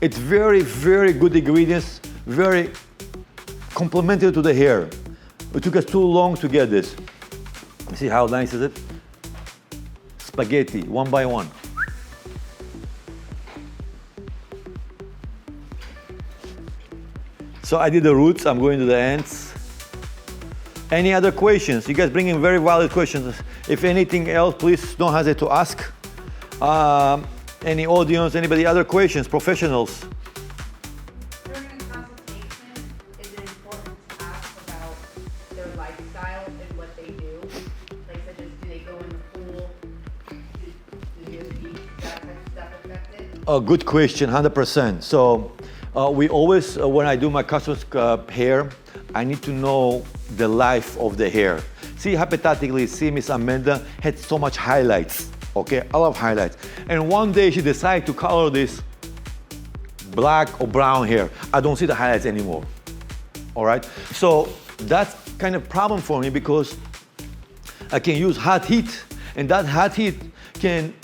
It's very, very good ingredients, very complementary to the hair. It took us too long to get this. See how nice is it? Spaghetti, one by one. So I did the roots, I'm going to the ends. Any other questions? You guys bring in very valid questions. If anything else, please don't hesitate to ask. Any audience, anybody other questions, professionals? During a consultation, is it important to ask about their lifestyle and what they do? Like such as, do they go in the pool? Do they eat? That type of stuff affected? A good question, 100%. So we always, when I do my customers' hair, I need to know the life of the hair. See, hypothetically, Miss Amanda had so much highlights, okay? I love highlights. And one day she decided to color this black or brown hair. I don't see the highlights anymore, all right? So that's kind of problem for me because I can use hot heat, and that hot heat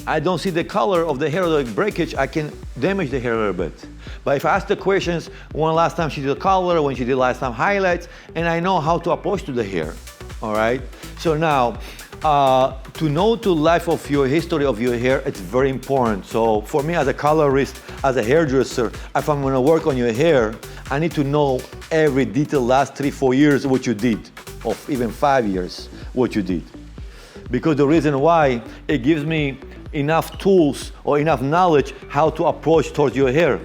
I don't see the color of the hair or the breakage, I can damage the hair a little bit. But if I ask the questions, when last time she did the color, when she did last time highlights, and I know how to approach to the hair, all right? So now, to know the life of your history of your hair, it's very important. So for me as a colorist, as a hairdresser, if I'm gonna work on your hair, I need to know every detail last 3-4 years what you did, or even 5 years what you did. Because the reason why, it gives me enough tools or enough knowledge how to approach towards your hair.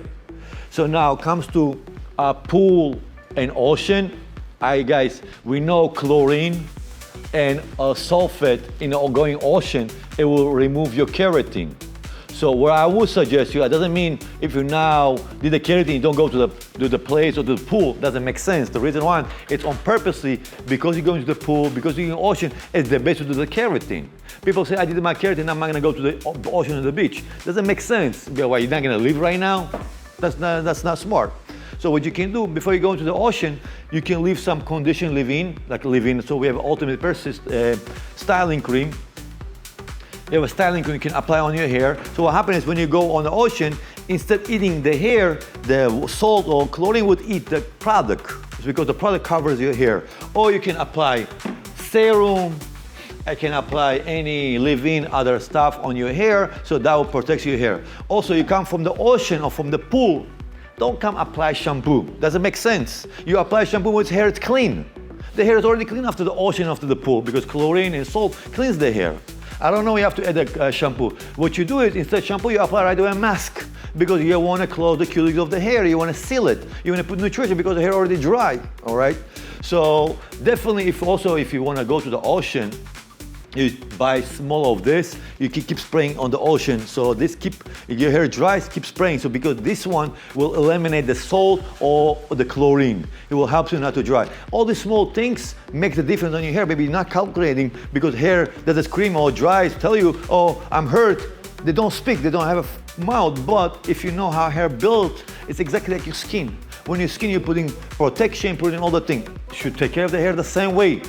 So now comes to pool and ocean. Guys, we know chlorine and sulfate in the going ocean, it will remove your keratin. So what I would suggest you, it doesn't mean if you now did the keratin, you don't go to the place or to the pool, doesn't make sense. The reason why, it's on purposely, because you're going to the pool, because you're in the ocean, it's the best to do the keratin. People say, I did my keratin, I'm not gonna go to the ocean or the beach. Doesn't make sense. Why, you're not gonna live right now? That's not smart. So what you can do before you go into the ocean, you can leave some condition leave-in, like leave-in. So we have ultimate persist styling cream. You have a styling cream you can apply on your hair. So what happens is when you go on the ocean, instead of eating the hair, the salt or chlorine would eat the product. It's because the product covers your hair. Or you can apply serum. I can apply any leave-in other stuff on your hair, so that will protect your hair. Also, you come from the ocean or from the pool, don't come apply shampoo. Doesn't make sense. You apply shampoo with hair, it's clean. The hair is already clean after the ocean, after the pool, because chlorine and salt cleans the hair. I don't know, you have to add a shampoo. What you do is, instead of shampoo, you apply right away a mask, because you want to close the cuticle of the hair, you want to seal it, you want to put nutrition because the hair already dry, all right? So definitely, if you want to go to the ocean, you buy small of this, you can keep spraying on the ocean. So this your hair dries, keep spraying. So because this one will eliminate the salt or the chlorine. It will help you not to dry. All these small things make the difference on your hair. Maybe you're not calculating because hair that is scream or dries, tell you, oh, I'm hurt. They don't speak, they don't have a mouth. But if you know how hair built, it's exactly like your skin. When your skin, you're putting protection, putting all the things. You should take care of the hair the same way.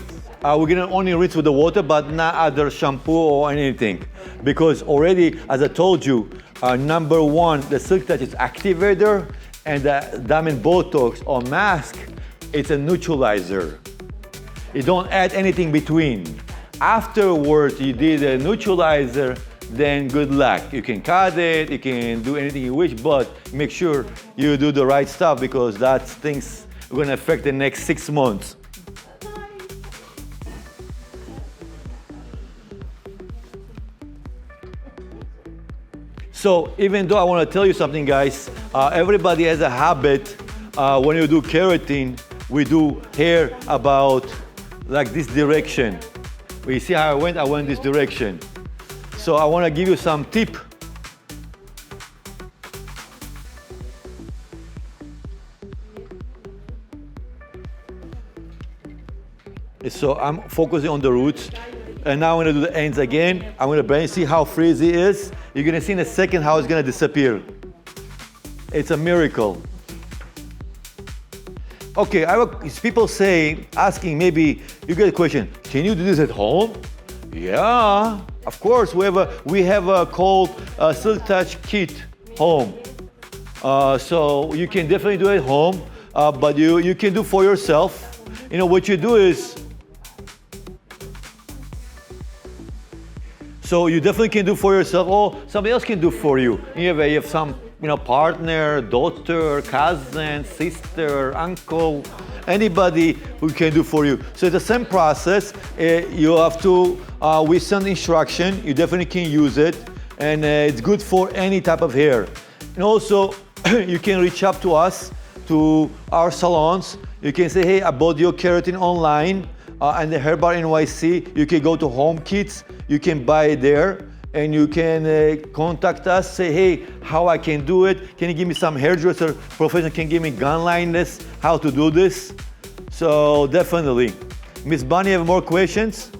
We're gonna only rinse with the water, but not other shampoo or anything. Because already, as I told you, number one, the Silk Touch is activator, and the Diamond Botox or mask, it's a neutralizer. You don't add anything between. Afterwards, you did a neutralizer, then good luck. You can cut it, you can do anything you wish, but make sure you do the right stuff because that things are gonna affect the next 6 months. So even though I want to tell you something, guys, everybody has a habit. When you do keratin, we do hair about like this direction. You see how I went this direction. So I want to give you some tip. So I'm focusing on the roots. And now I'm gonna do the ends again. I'm gonna bend, see how frizzy it is. You're gonna see in a second how it's gonna disappear. It's a miracle. Okay, people asking, maybe you get a question, can you do this at home? Yeah, of course. We have a called Silk Touch Kit home. So you can definitely do it at home, but you can do for yourself. You know, what you do is, so you definitely can do for yourself, or somebody else can do for you. You have some, partner, daughter, cousin, sister, uncle, anybody who can do for you. So it's the same process. You have to, with some instruction, you definitely can use it, and it's good for any type of hair. And also, you can reach out to us, to our salons. You can say, hey, I bought your keratin online, and the Hair Bar NYC. You can go to Home Kits. You can buy it there, and you can contact us, say, hey, how I can do it? Can you give me some hairdresser professional can give me guidelines how to do this? So definitely. Miss Bunny, have more questions?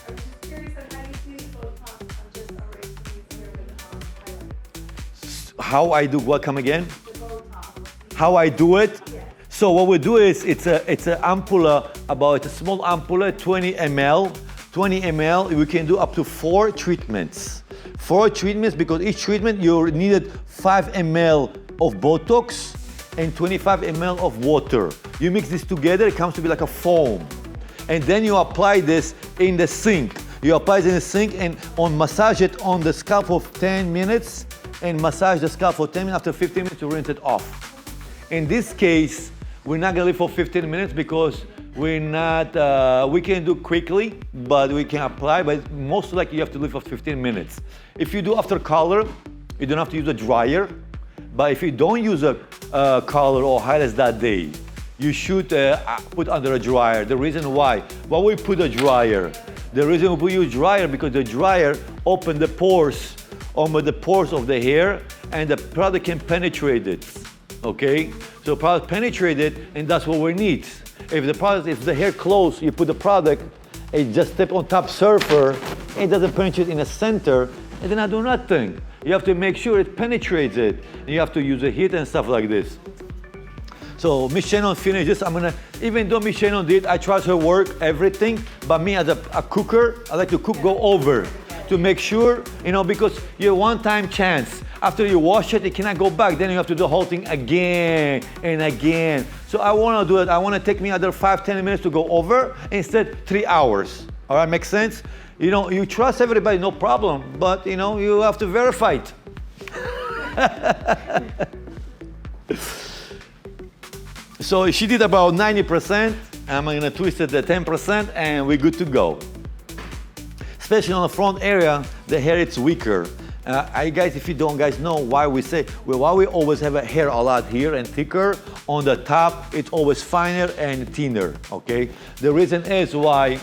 I'm just curious on how you use Botox on just already here with highlights. How I do what? Come again? The Botox. How I do it? Yes. So what we do is it's an ampoule, about a small ampoule, 20 ml. 20 ml, we can do up to 4 treatments. 4 treatments, because each treatment you needed 5 ml of Botox and 25 ml of water. You mix this together, it comes to be like a foam. And then you apply this in the sink. You apply it in the sink and massage it on the scalp for 10 minutes and massage the scalp for 10 minutes. After 15 minutes, you rinse it off. In this case, we're not gonna leave for 15 minutes because we can do quickly, but we can apply, but most likely you have to leave for 15 minutes. If you do after color, you don't have to use a dryer, but if you don't use a color or highlights that day, you should put under a dryer. The reason why we put a dryer, the reason we use dryer, because the dryer open the pores, the pores of the hair, and the product can penetrate it, okay? So product penetrate it, and that's what we need. If the hair close, you put the product, it just step on top surface, it doesn't penetrate in the center, and then I do nothing. You have to make sure it penetrates it. You have to use a heat and stuff like this. So Miss Shannon finished this. Even though Miss Shannon did, I trust her work, everything, but me as a cooker, I like to go over to make sure, because you one-time chance. After you wash it, it cannot go back. Then you have to do the whole thing again and again. So I want to do it. I want to take me another 5-10 minutes to go over instead 3 hours. All right, makes sense? You trust everybody, no problem, but you have to verify it. So she did about 90%. I'm gonna twist it at 10% and we're good to go. Especially on the front area, the hair is weaker. Guys, if you don't guys know why we always have a hair a lot here and thicker, on the top it's always finer and thinner, okay? The reason is why,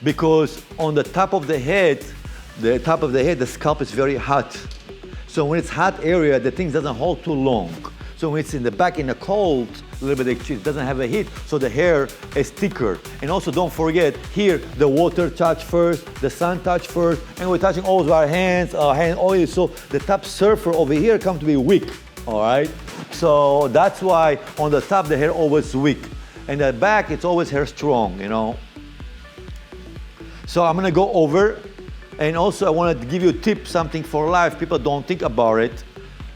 because on the top of the head, the scalp is very hot. So when it's hot area, the thing doesn't hold too long. So when it's in the back in the cold, a little bit, it doesn't have a heat, so the hair is thicker. And also don't forget, here the water touch first, the sun touch first, and we're touching always our hands, hand oil, so the top surface over here comes to be weak, all right? So that's why on the top the hair always weak. And the back, it's always hair strong, So I'm gonna go over, and also I wanna give you a tip, something for life, people don't think about it.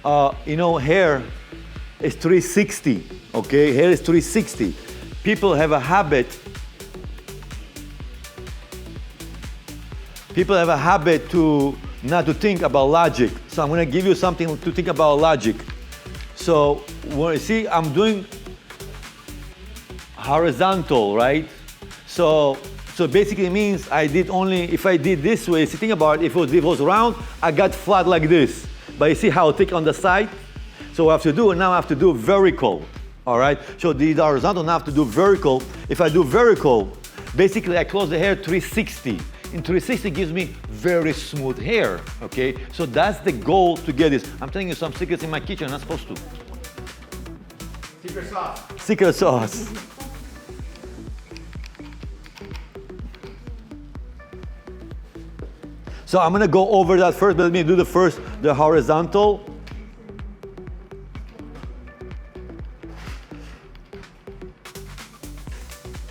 Hair is 360, okay? Hair is 360. People have a habit to not to think about logic. So I'm gonna give you something to think about logic. So when you see, I'm doing horizontal, right? So basically means if I did this way, see, think about it, if it was round, I got flat like this. But you see how thick on the side? So what I have to do vertical, all right? So the horizontal, now I have to do vertical. If I do vertical, basically I close the hair 360. And 360 gives me very smooth hair, okay? So that's the goal to get this. I'm telling you some secrets in my kitchen, I'm not supposed to. Secret sauce. Secret sauce. So I'm gonna go over that first, but let me do the horizontal.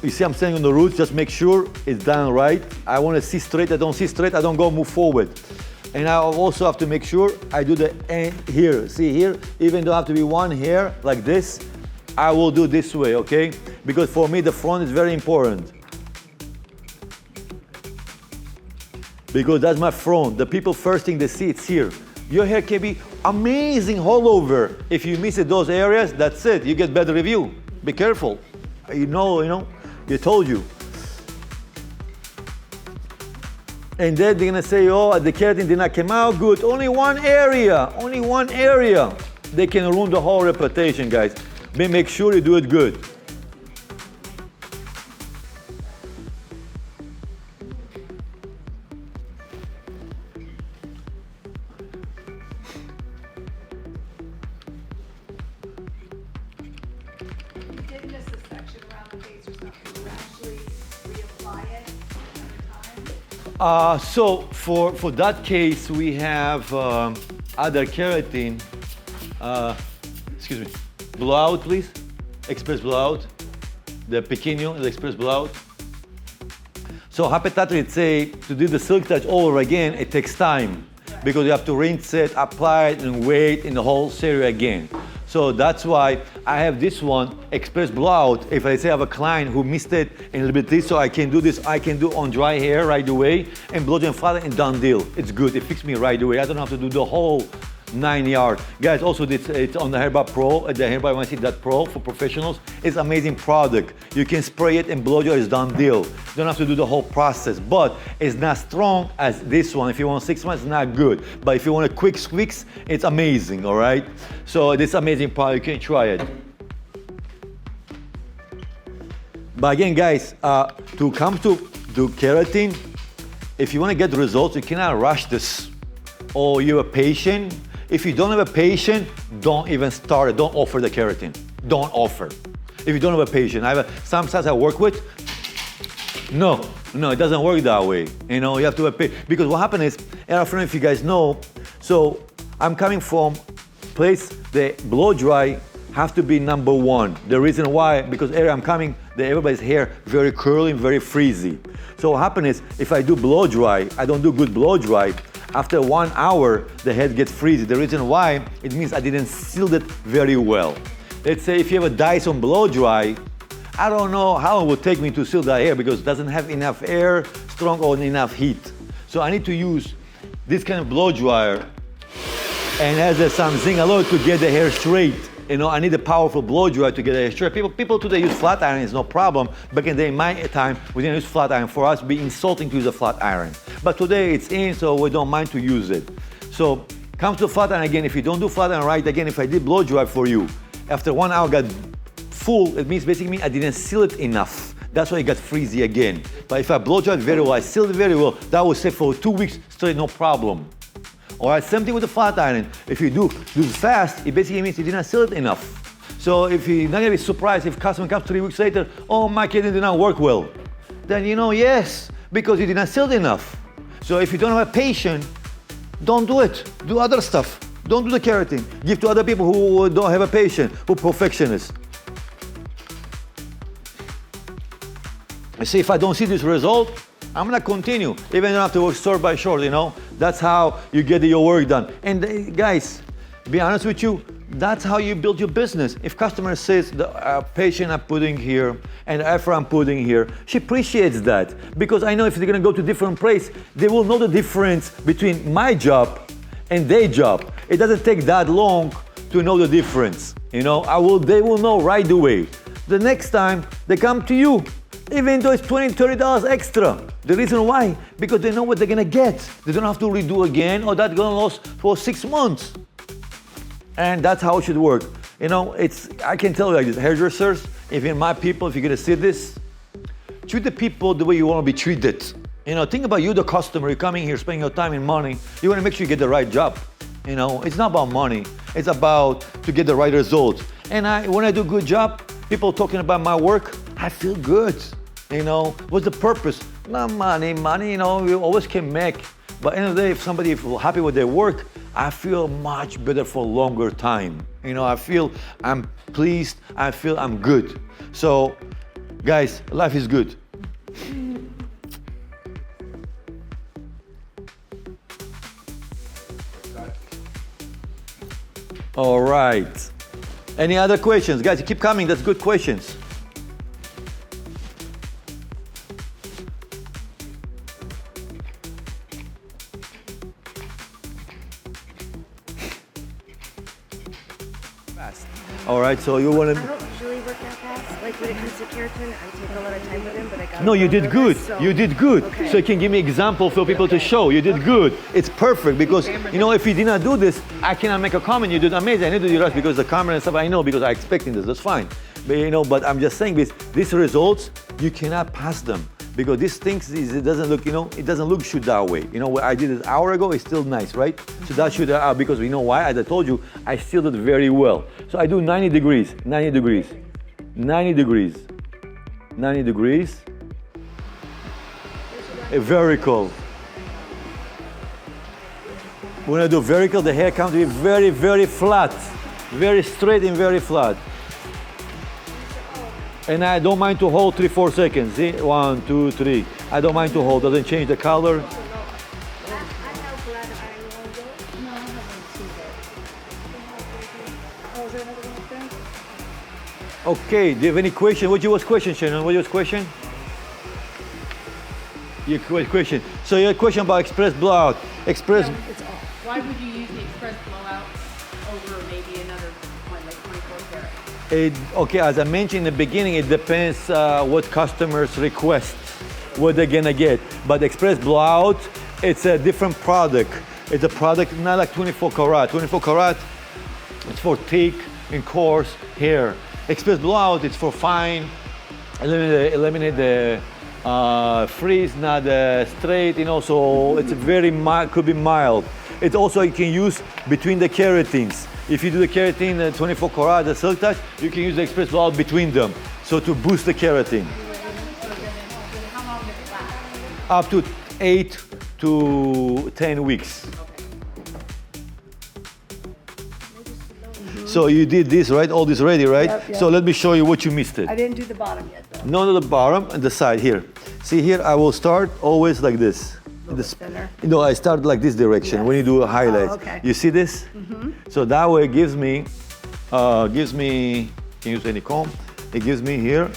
You see I'm saying on the roots, just make sure it's done right. I want to see straight, I don't see straight, I don't go move forward. And I also have to make sure I do the end here. See here, even though I have to be one hair like this, I will do this way, okay? Because for me, the front is very important. Because that's my front. The people first thing they see, it's here. Your hair can be amazing all over. If you miss those areas, that's it. You get better review. Be careful. They told you. And then they're gonna say, oh, the keratin did not come out good. Only one area. They can ruin the whole reputation, guys. But make sure you do it good. So for that case, we have other keratin. Excuse me. Blowout, please. Express blowout. The pequeño, the express blowout. So hapetatory say to do the silk touch over again, it takes time because you have to rinse it, apply it, and wait in the whole series again. So that's why I have this one, express blowout. If I say I have a client who missed it in a little bit this, so I can do this, I can do on dry hair right away and blow and flat and done deal. It's good, it fixed me right away. I don't have to do the whole 9 yards. Guys, also it's on the Hair Bar Pro, the Hair Bar NYC Pro for professionals. It's amazing product. You can spray it and blow dry, it's done deal. You don't have to do the whole process, but it's not strong as this one. If you want 6 months, it's not good. But if you want a quick fix, it's amazing, all right? So this amazing product, you can try it. But again, guys, to come to keratin, if you want to get results, you cannot rush this. Or you're a patient. If you don't have a patient, don't even start it. Don't offer the keratin. Don't offer. If you don't have a patient, some stylists I work with, No, no, it doesn't work that way. You know, you have to pay. Because what happened is, and I don't know if you guys know, so I'm coming from place, the blow dry have to be number one. The reason why, because area I'm coming, everybody's hair very curly, very frizzy. So what happens is, if I do blow dry, I don't do good blow dry, after 1 hour, the head gets frizzy. The reason why, it means I didn't seal it very well. Let's say if you have a Dyson blow dry, I don't know how long it would take me to seal that hair because it doesn't have enough air, strong or enough heat. So I need to use this kind of blow dryer and has some zinc to get the hair straight. You know, I need a powerful blow dryer to get the hair straight. People today use flat iron, it's no problem. Back in the day, in my time, we didn't use flat iron. For us, it'd be insulting to use a flat iron. But today it's in, so we don't mind to use it. So, comes to flat iron again, if you don't do flat iron right, again, if I did blow dry for you, after 1 hour got full, it means basically I didn't seal it enough. That's why it got frizzy again. But if I blow dry it very well, I sealed it very well, that will stay for 2 weeks straight, no problem. All right, same thing with the flat iron. If you do fast, it basically means you didn't seal it enough. So if you're not gonna be surprised if customer comes 3 weeks later, oh, my kid did not work well. Then you know, yes, because you did not seal it enough. So if you don't have a patient, don't do it. Do other stuff. Don't do the keratin. Give to other people who don't have a patient, who perfectionists. I say if I don't see this result, I'm gonna continue, even though I have to work short by short, you know? That's how you get your work done. And guys, be honest with you, that's how you build your business. If customer says the patient I'm putting here and the effort I'm putting here, she appreciates that. Because I know if they're gonna go to different place, they will know the difference between my job and their job. It doesn't take that long to know the difference. You know, they will know right away. The next time they come to you, even though it's $20, $30 extra. The reason why? Because they know what they're gonna get. They don't have to redo again, or that's gonna last for 6 months. And that's how it should work. You know, I can tell you like this, hairdressers, even my people, if you're gonna see this, treat the people the way you wanna be treated. You know, think about you, the customer, you're coming here, spending your time and money. You wanna make sure you get the right job. You know, it's not about money. It's about to get the right result. And when I do a good job, people talking about my work, I feel good. You know, what's the purpose? Not money, you know, you always can make. But at the end of the day, if somebody is happy with their work, I feel much better for a longer time. You know, I feel I'm pleased, I feel I'm good. So, guys, life is good. All right. Any other questions? Guys, keep coming, that's good questions. All right, so you want to... I don't usually work that fast. Like when it comes to keratin, I take a lot of time with him, but I got... No, you did good. So... You did good. Okay. So you can give me example for people to show. You did good. It's perfect because, you know, if you did not do this, I cannot make a comment. You did amazing. I need to do that because the camera and stuff, I know because I'm expecting this. That's fine. But, you know, but I'm just saying this. These results, you cannot pass them. Because these things, it doesn't look, you know, it doesn't look shoot that way. You know, what I did an hour ago, it's still nice, right? So that should, because you know why? As I told you, I sealed it very well. So I do 90 degrees, 90 degrees, 90 degrees, 90 degrees. A vertical. When I do vertical, the hair comes to be very, very flat. Very straight and very flat. And I don't mind to hold 3-4 seconds. See? 1, 2, 3. I don't mind to hold. Doesn't change the color. Okay. Do you have any question? What was your question, Shannon? What was your question? Your question. So your question about express blowout. Express. No, it's off. Why would you use the express blowout over maybe another one like 24 karat? Okay, as I mentioned in the beginning, it depends what customers request, what they're gonna get. But express blowout, it's a different product. It's a product not like 24 karat. 24 karat, it's for thick and coarse hair. Express blowout, it's for fine, eliminate the frizz, not straight, you know, so it's very mild, could be mild. It also you can use between the keratins. If you do the keratin 24 karat, the silk touch, you can use the express blowout between them. So to boost the keratin. How long Up to 8 to 10 weeks. So you did this, right? All this ready, right? Yep. So let me show you what you missed it. I didn't do the bottom yet, though. No, the bottom and the side here. See here, I will start always like this. This, thinner. no, I start like this direction Yes. when you do a highlight. Oh, okay. You see this? So that way it gives me, can you use any comb? It gives me here,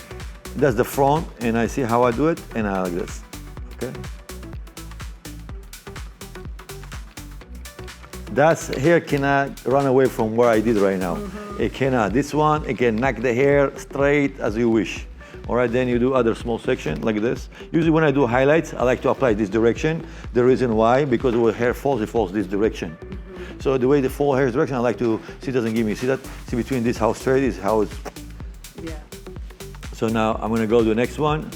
that's the front, and I see how I do it, and I like this, okay? That's hair cannot run away from where I did right now. It cannot. This one, it can knock the hair straight as you wish. All right, then you do other small section like this. Usually when I do highlights, I like to apply this direction. The reason why, because when hair falls, it falls this direction. So the way the fall hair direction, I like to, see, it doesn't give me, see that? See between this, how straight is, how it's. Yeah. So now I'm gonna go to the next one.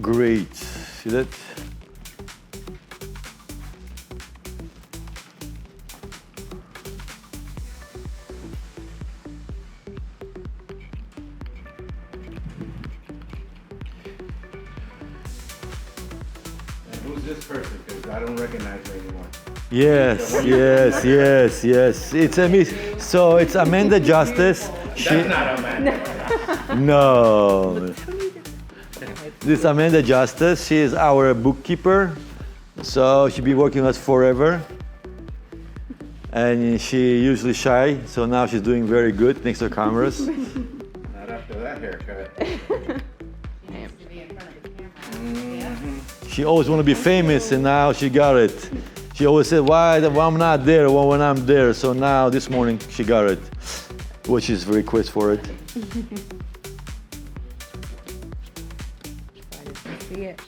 Great, see that? And who's this person? Because I don't recognize her anymore. Yes, yes, yes, yes. It's a miss. So it's Amanda Justice. That's not a man. No. This is Amanda Justice. She is our bookkeeper. So she's been working with us forever. And she usually shy, so now she's doing very good next to the cameras. Not after that haircut. She needs to be in front of the camera. Yeah. She always want to be famous, and now she got it. She always said, why I'm not there when I'm there? So now this morning she got it, which is request for it. See it.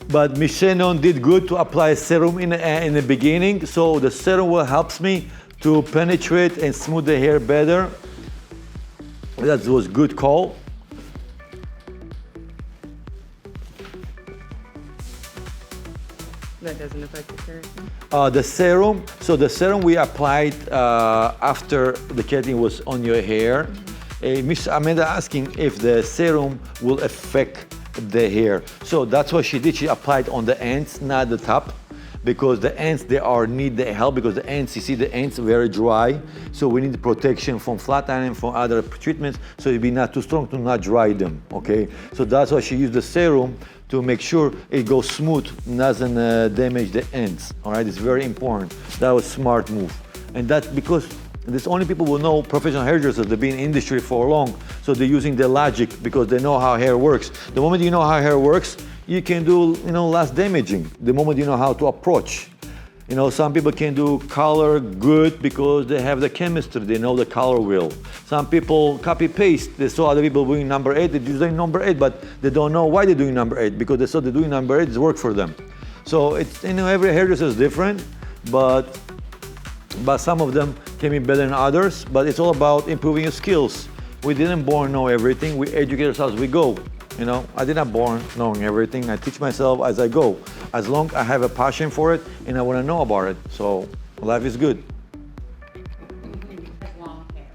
But Miss Shannon did good to apply serum in the beginning, so the serum will help me to penetrate and smooth the hair better. That was good call. That doesn't affect the keratin. The serum, so the serum we applied after the keratin was on your hair. Miss Amanda asking if the serum will affect the hair. So that's what she did. She applied on the ends, not the top, because the ends need the help, because the ends, you see the ends very dry. So we need protection from flat iron, from other treatments, so it be not too strong to not dry them, okay? So that's why she used the serum to make sure it goes smooth, doesn't damage the ends, all right? It's very important. That was a smart move. And that's because there's only people who know professional hairdressers. They've been in the industry for long, so they're using the logic because they know how hair works. The moment you know how hair works, you can do less damaging. The moment you know how to approach. Some people can do color good because they have the chemistry. They know the color wheel. Some people copy paste. They saw other people doing number 8. They're using number 8, but they don't know why they're doing number 8 because they saw they're doing number 8. It's work for them. So it's every hairdresser is different, but some of them can be better than others, but it's all about improving your skills. We didn't born know everything. We educate ourselves as we go. I did not born knowing everything. I teach myself as I go. As long as I have a passion for it and I want to know about it. So life is good. Long hair.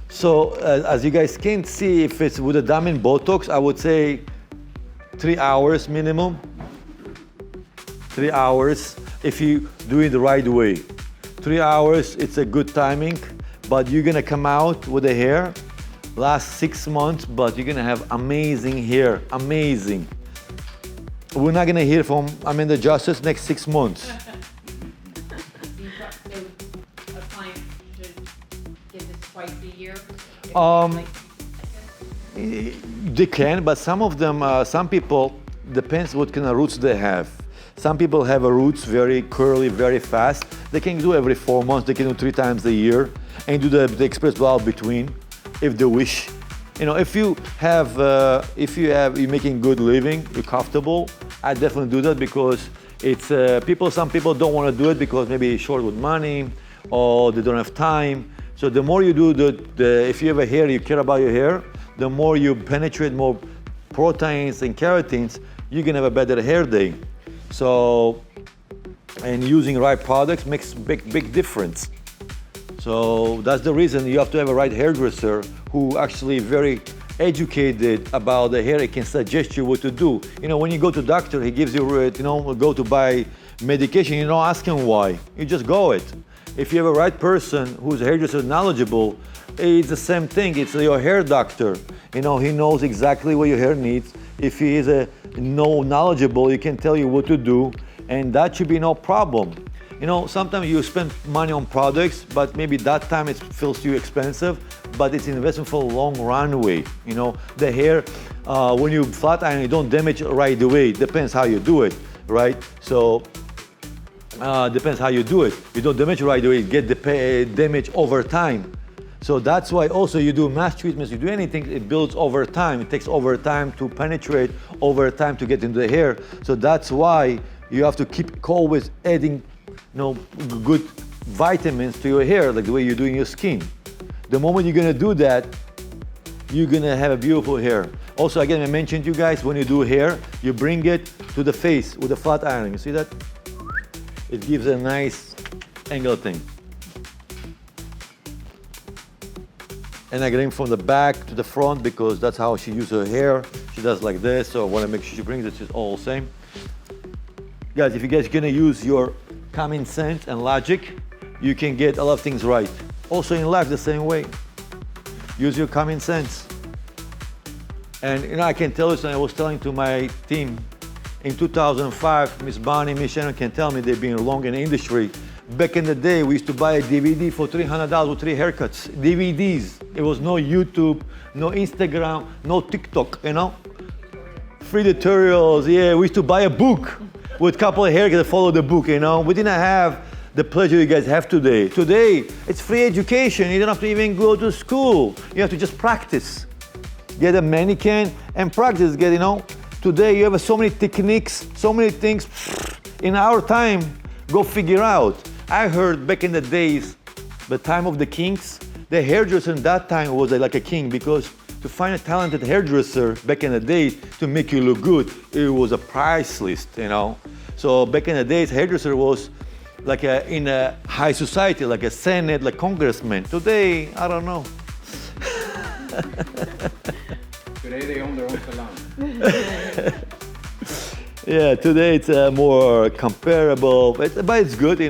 So as you guys can see, if it's with a diamond Botox, I would say 3 hours minimum. 3 hours if you do it the right way. 3 hours, it's a good timing, but you're gonna come out with the hair, last 6 months, but you're gonna have amazing hair, amazing. We're not gonna hear from Amanda Justice next 6 months. So a client should get this twice a year? They can, but some of them, some people, depends what kind of roots they have. Some people have a roots very curly, very fast. They can do every 4 months, they can do 3 times a year and do the express blowout between, if they wish. If you're making good living, you're comfortable, I definitely do that because it's some people don't want to do it because maybe short with money or they don't have time. So the more you do if you have a hair, you care about your hair, the more you penetrate more proteins and keratins, you're gonna have a better hair day. So, and using right products makes big difference. So that's the reason you have to have a right hairdresser who actually very educated about the hair. He can suggest you what to do. You know, when you go to doctor, he gives you, go to buy medication, you don't ask him why. You just go it. If you have a right person who's a hairdresser knowledgeable, it's the same thing. It's your hair doctor. You know, he knows exactly what your hair needs. If he is knowledgeable, he can tell you what to do, and that should be no problem. You know, sometimes you spend money on products, but maybe that time it feels too expensive, but it's an investment for a long runway. You know, the hair, when you flat iron, you don't damage right away. Depends how you do it, right? So, depends how you do it. You don't damage right away, you get the damage over time. So that's why also you do mass treatments, you do anything, it builds over time. It takes over time to penetrate, over time to get into the hair. So that's why you have to keep always adding good vitamins to your hair, like the way you're doing your skin. The moment you're gonna do that, you're gonna have a beautiful hair. Also, again, I mentioned to you guys, when you do hair, you bring it to the face with a flat iron. You see that? It gives a nice angle thing. And I get in from the back to the front because that's how she uses her hair. She does like this, so I wanna make sure she brings it, it's all the same. Guys, if you guys are gonna use your common sense and logic, you can get a lot of things right. Also in life, the same way. Use your common sense. And I can tell you something, I was telling to my team, in 2005, Miss Bonnie, Miss Shannon can tell me they've been long in the industry. Back in the day, we used to buy a DVD for $300 with 3 haircuts. DVDs. It was no YouTube, no Instagram, no TikTok, you know? Free tutorials, yeah. We used to buy a book with a couple of haircuts that follow the book, you know? We didn't have the pleasure you guys have today. Today, it's free education. You don't have to even go to school. You have to just practice. Get a mannequin and practice, Today you have so many techniques, so many things. In our time, go figure out. I heard back in the days, the time of the kings, the hairdresser in that time was like a king, because to find a talented hairdresser back in the days to make you look good, it was a price list, So back in the days, hairdresser was like in a high society, like a senate, like congressman. Today, I don't know. Today they own their own salon. Yeah, today it's more comparable, but it's good,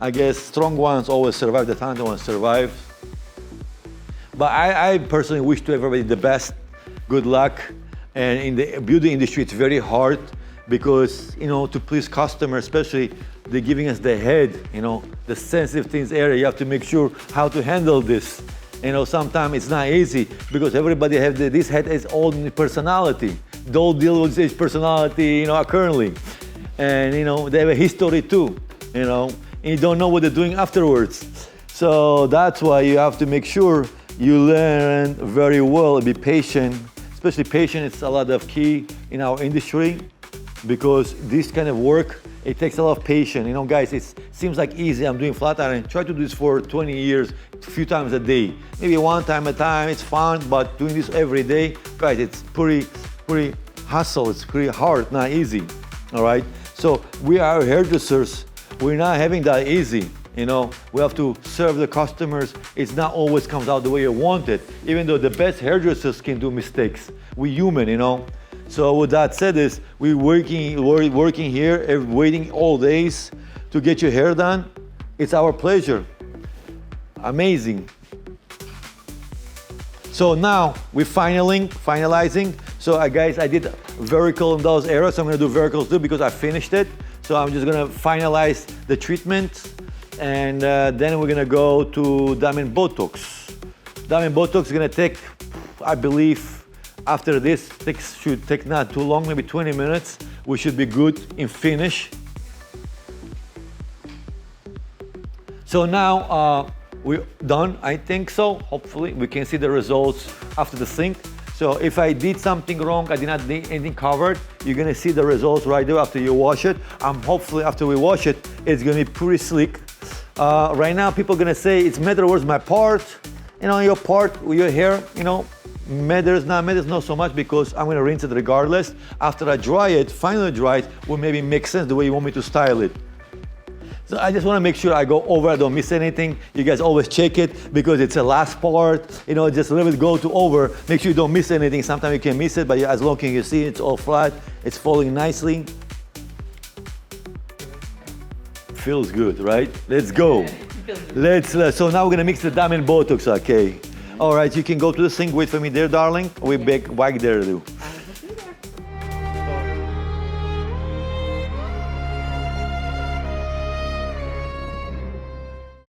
I guess strong ones always survive, the talented ones survive. But I personally wish to everybody the best, good luck. And in the beauty industry, it's very hard because, to please customers, especially they're giving us the head, the sensitive things area, you have to make sure how to handle this. Sometimes it's not easy because everybody have this head is own personality. Don't deal with this personality, currently. And, they have a history too, and you don't know what they're doing afterwards. So that's why you have to make sure you learn very well and be patient. Especially patient is a lot of key in our industry because this kind of work, it takes a lot of patience. Guys, it seems like easy. I'm doing flat iron. Try to do this for 20 years, a few times a day. Maybe one time a time, it's fun, but doing this every day, guys, it's pretty hustle. It's pretty hard, not easy, all right? So we are hairdressers. We're not having that easy, We have to serve the customers. It's not always comes out the way you want it, even though the best hairdressers can do mistakes. We're human, So with that said is, we're working here, waiting all days to get your hair done. It's our pleasure. Amazing. So now we're finalizing. So guys, I did vertical in those areas. So I'm gonna do verticals too because I finished it. So I'm just gonna finalize the treatment. And then we're gonna go to Diamond Botox. Diamond Botox is gonna take, I believe, after this, should take not too long, maybe 20 minutes. We should be good in finish. So now we're done, I think so. Hopefully we can see the results after the sync. So if I did something wrong, I did not need anything covered, you're gonna see the results right there after you wash it. Hopefully after we wash it, it's gonna be pretty slick. Right now people are gonna say it's matter where's my part. Your part with your hair, matters not so much because I'm gonna rinse it regardless. After I dry it, finally dry it, will maybe make sense the way you want me to style it. So I just want to make sure I go over, I don't miss anything. You guys always check it because it's the last part. You know, just a little bit go to over. Make sure you don't miss anything. Sometimes you can miss it, but as long as you see it's all flat, it's falling nicely. Feels good, right? Let's go. So now we're gonna mix the diamond Botox, okay? All right, you can go to the sink. Wait for me there, darling. We back there, do.